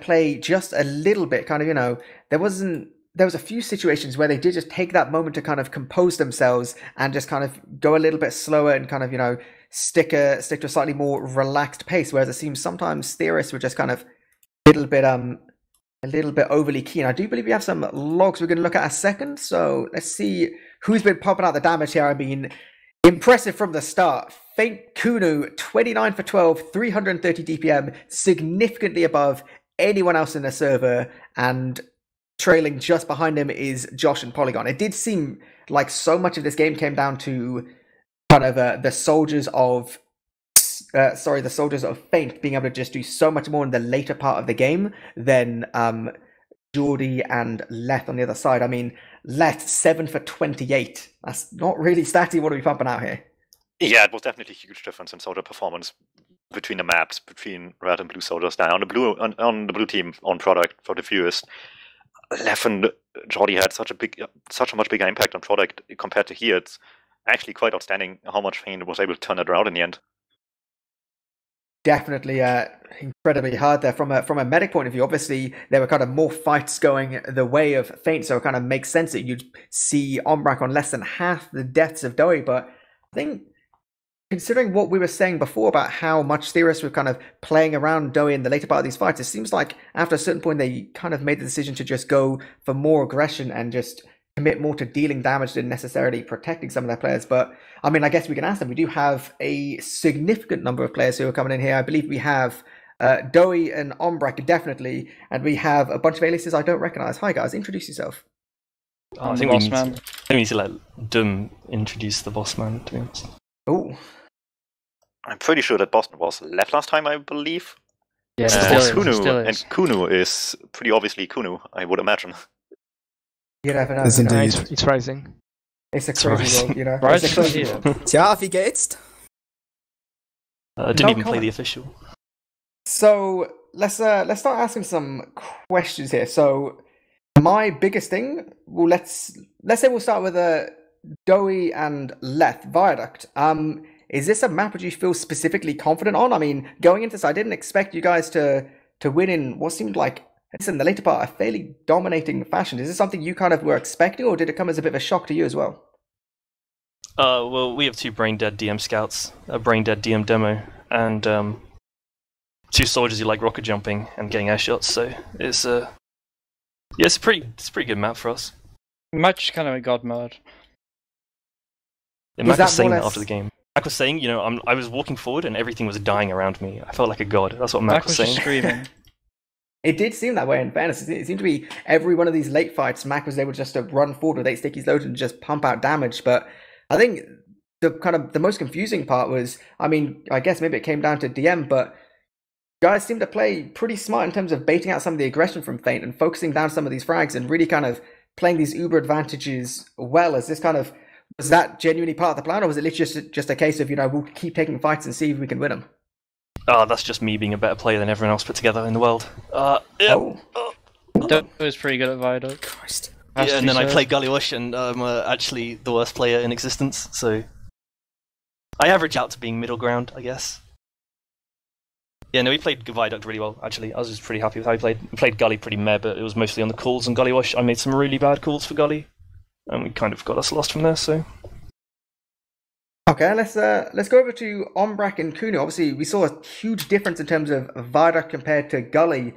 play just a little bit. Kind of, you know, there was a few situations where they did just take that moment to kind of compose themselves and just kind of go a little bit slower and kind of, you know, stick to a slightly more relaxed pace. Whereas it seems sometimes Theorists were just kind of a little bit overly keen. I do believe we have some logs we're going to look at a second. So let's see who's been popping out the damage here. I mean, impressive from the start. Feint Kunu, 29 for 12, 330 DPM, significantly above anyone else in the server, and trailing just behind him is Josh and Polygon. It did seem like so much of this game came down to kind of the soldiers of the soldiers of Feint being able to just do so much more in the later part of the game than Geordie and Leth on the other side. I mean, Leth 7 for 28. That's not really stats you want to be pumping out here. Yeah, it was definitely a huge difference in soldier performance between the maps, between red and blue soldiers. Now on the blue team on product for the Theorists, Leth and Geordie had such a much bigger impact on product compared to here. It's actually quite outstanding how much Feint was able to turn it around in the end. Definitely incredibly hard there from a medic point of view. Obviously, there were kind of more fights going the way of Feint, so it kind of makes sense that you'd see Ombrak on less than half the deaths of Doe. But I think, considering what we were saying before about how much Theorists were kind of playing around Doe in the later part of these fights, it seems like after a certain point they kind of made the decision to just go for more aggression and just commit more to dealing damage than necessarily protecting some of their players. But I mean, I guess we can ask them. We do have a significant number of players who are coming in here. I believe we have Doe and Ombrak definitely, and we have a bunch of aliases I don't recognize. Hi guys, introduce yourself. I think we need to let Dum introduce the boss man, to be honest. Oh, I'm pretty sure that Boston was left last time, I believe. Yeah, and Kunu is pretty obviously Kunu, I would imagine. You never know. Yes, indeed. It's rising. It's a crazy world, you know. Right? It's a crazy world. Tja, wie geht's? Didn't even play the official. So let's start asking some questions here. So my biggest thing, well, let's say we'll start with Doe and Leth Viaduct. Is this a map which you feel specifically confident on? I mean, going into this, I didn't expect you guys to win in what seemed like, in the later part, a fairly dominating fashion. Is this something you kind of were expecting, or did it come as a bit of a shock to you as well? Well, we have two brain-dead DM scouts, a brain-dead DM demo, and two soldiers who like rocket jumping and getting air shots. So it's it's a pretty good map for us. Much kind of a god mode. And Mac was saying that after the game. Mac was saying, you know, I was walking forward and everything was dying around me. I felt like a god. That's what Mac was saying. Just screaming. It did seem that way in fairness. It seemed to be every one of these late fights, Mac was able just to run forward with 8 stickies loaded and just pump out damage. But I think the most confusing part was, I mean, I guess maybe it came down to DM, but guys seem to play pretty smart in terms of baiting out some of the aggression from Feint and focusing down some of these frags and really kind of playing these uber advantages well. As this kind of, was that genuinely part of the plan, or was it literally just a case of, you know, we'll keep taking fights and see if we can win them? That's just me being a better player than everyone else put together in the world. That was pretty good at Viaduct. Christ. Yeah, and then I play Gullywash, and I'm actually the worst player in existence, so I average out to being middle ground, I guess. Yeah, no, we played Viaduct really well, actually. I was just pretty happy with how we played. We played Gully pretty meh, but it was mostly on the calls, and Gullywash, I made some really bad calls for Gully, and we kind of got us lost from there, so... Okay, let's go over to Ombrak and Kunu. Obviously, we saw a huge difference in terms of Viaduct compared to Gully.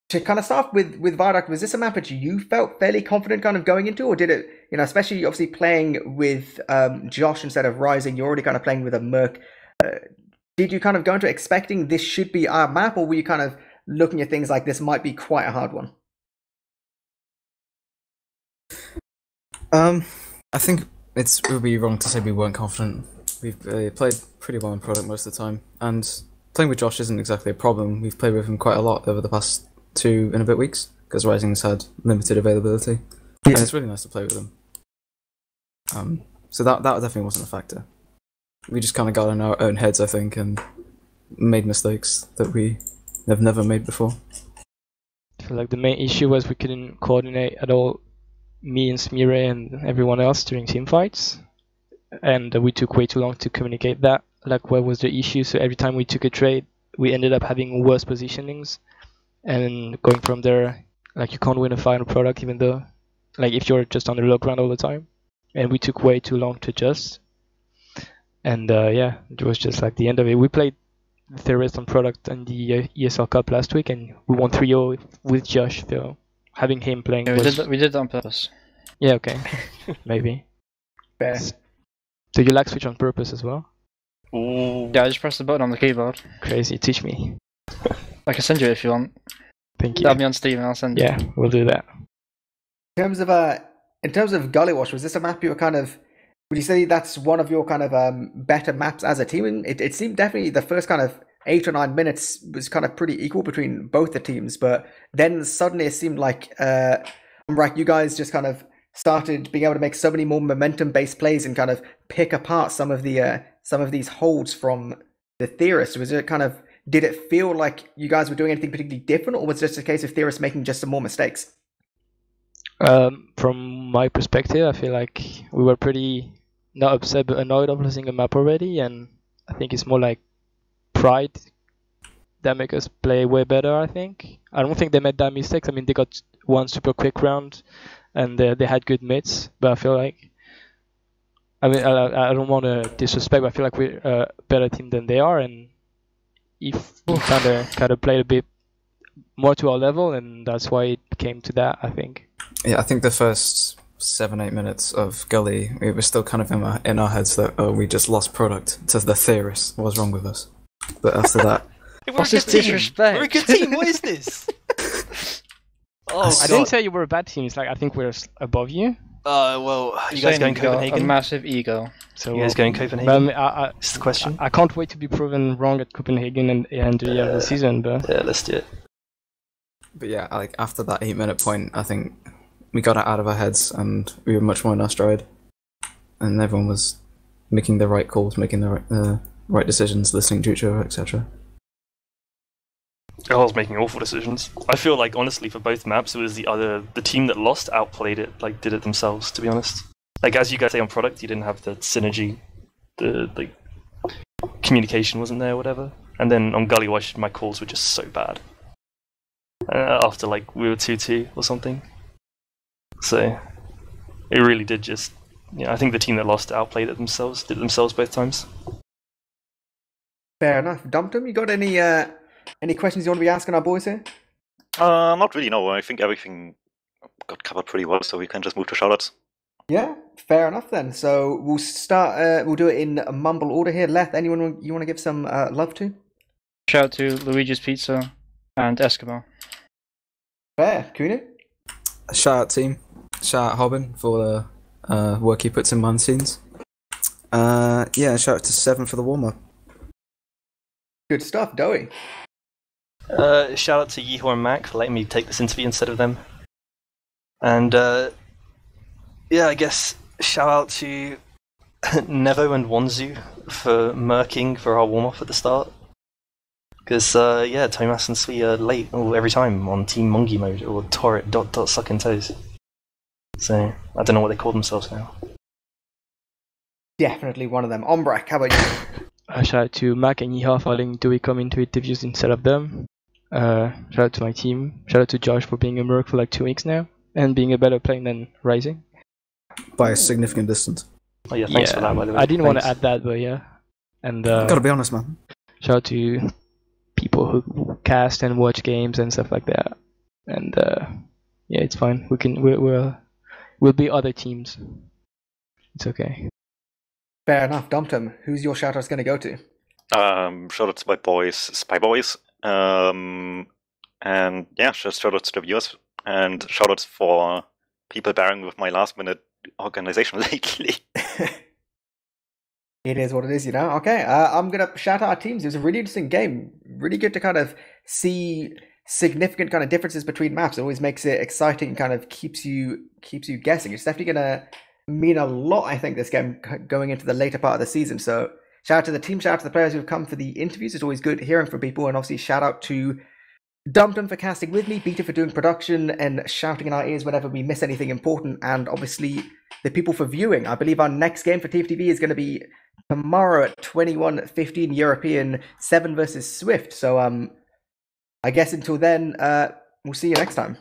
To kind of start with Viaduct, was this a map that you felt fairly confident kind of going into, or did it, you know, especially obviously playing with Josh instead of Rising, you're already kind of playing with a Merc. Did you kind of go into expecting this should be our map, or were you kind of looking at things like this might be quite a hard one? I think it would be wrong to say we weren't confident. We've played pretty well in product most of the time, and playing with Josh isn't exactly a problem. We've played with him quite a lot over the past 2 and a bit weeks, because Rising's had limited availability, and it's really nice to play with him. So that definitely wasn't a factor. We just kind of got in our own heads, I think, and made mistakes that we have never made before. I feel like the main issue was we couldn't coordinate at all, me and Smire and everyone else during team fights, and we took way too long to communicate that, like what was the issue. So every time we took a trade, we ended up having worse positionings, and going from there, like you can't win a final product even though, like if you're just on the low ground all the time, and we took way too long to adjust. And yeah, it was just like the end of it. We played Theorists on product and the ESL Cup last week, and we won 3-0 with Josh, so having him playing we did that on purpose. Yeah, okay. Maybe. Fair. So you like switch on purpose as well? Ooh. Yeah, I just press the button on the keyboard. Crazy, teach me. I can send you it if you want. Thank you. Add me on Steam and I'll send you. Yeah, we'll do that. In terms of Gullywash, was this a map you were kind of Would you say that's one of your kind of better maps as a team? And it seemed definitely the first kind of 8 or 9 minutes was kind of pretty equal between both the teams, but then suddenly it seemed like you guys just kind of started being able to make so many more momentum-based plays and kind of pick apart some of these holds from the Theorists. Was it kind of, did it feel like you guys were doing anything particularly different, or was it just a case of Theorists making just some more mistakes? From my perspective, I feel like we were pretty not upset but annoyed of losing a map already, and I think it's more like pride that make us play way better. I don't think they made that mistakes. I mean, they got one super quick round and they had good mids, but I feel like, I mean, I don't want to disrespect, but I feel like we're a better team than they are, and if we kind of played a bit more to our level, and that's why it came to that, I think. Yeah, I think the first 7-8 minutes of Gully, it was still kind of in our heads that, oh, we just lost product to the Theorists. What's wrong with us? But after that... What's this disrespect? We're a good team, what is this? I didn't say you were a bad team, it's like I think we're above you. Well, you guys going Copenhagen? A massive ego. So you guys going Copenhagen? That's the question. I can't wait to be proven wrong at Copenhagen and the end of the season, but... Yeah, let's do it. But yeah, like after that 8-minute point, I think we got it out of our heads and we were much more in our stride. And everyone was making the right calls, making the right decisions, listening to each other, etc. I was making awful decisions. I feel like, honestly, for both maps, it was the team that lost outplayed it, like, did it themselves, to be honest. Like, as you guys say on product, you didn't have the synergy, the communication wasn't there, whatever. And then on Gully Wash, my calls were just so bad. After, like, we were 2-2 or something. So, it really did just... Yeah, I think the team that lost outplayed it themselves, did it themselves both times. Fair enough. DuMmTm, you got any questions you want to be asking our boys here? Not really, no. I think everything got covered pretty well, so we can just move to shoutouts. Yeah, fair enough then. So we'll start, we'll do it in a mumble order here. Leth, anyone you want to give some love to? Shout out to Luigi's Pizza and Eskimo. Fair. Kuno? Shout out team. Shout out Hobin for the work he puts in behind the scenes. Yeah, shout out to Seven for the warm-up. Good stuff. Doey? Shout out to Yeehor and Mac for letting me take this interview instead of them. And yeah, I guess shout out to Nevo and Wanzu for murking for our warm-up at the start. Because yeah, Thomas and Sui are late every time on Team Mungie mode or Torret dot sucking toes. So I don't know what they call themselves now. Definitely one of them. Ombrak, how about you? Shout out to Mac and Yeehaw for letting Dewey come into interviews instead of them. Shout out to my team. Shout out to Josh for being a merc for like 2 weeks now and being a better player than Rising. By a significant distance. Oh yeah, thanks for that, by the way. I didn't want to add that, but yeah. And gotta be honest, man. Shout out to people who cast and watch games and stuff like that. And yeah, it's fine. We'll be other teams. It's okay. Fair enough. DuMmTm, who's your shout-out's going to go to? Shout out to my boys, Spy Boys. And yeah, just shout out to the viewers. And shout outs for people bearing with my last minute organization lately. It is what it is, you know. Okay, I'm going to shout out our teams. It was a really interesting game. Really good to kind of see significant kind of differences between maps. It always makes it exciting and kind of keeps you guessing. It's definitely going to mean a lot, I think, this game going into the later part of the season. So shout out to the team, shout out to the players who've come for the interviews. It's always good hearing from people, and obviously shout out to DuMmTm for casting with me, Beta for doing production and shouting in our ears whenever we miss anything important, and obviously the people for viewing. I believe our next game for TFTV is going to be tomorrow at 21:15 European, 7 versus Swift. So I guess until then, we'll see you next time.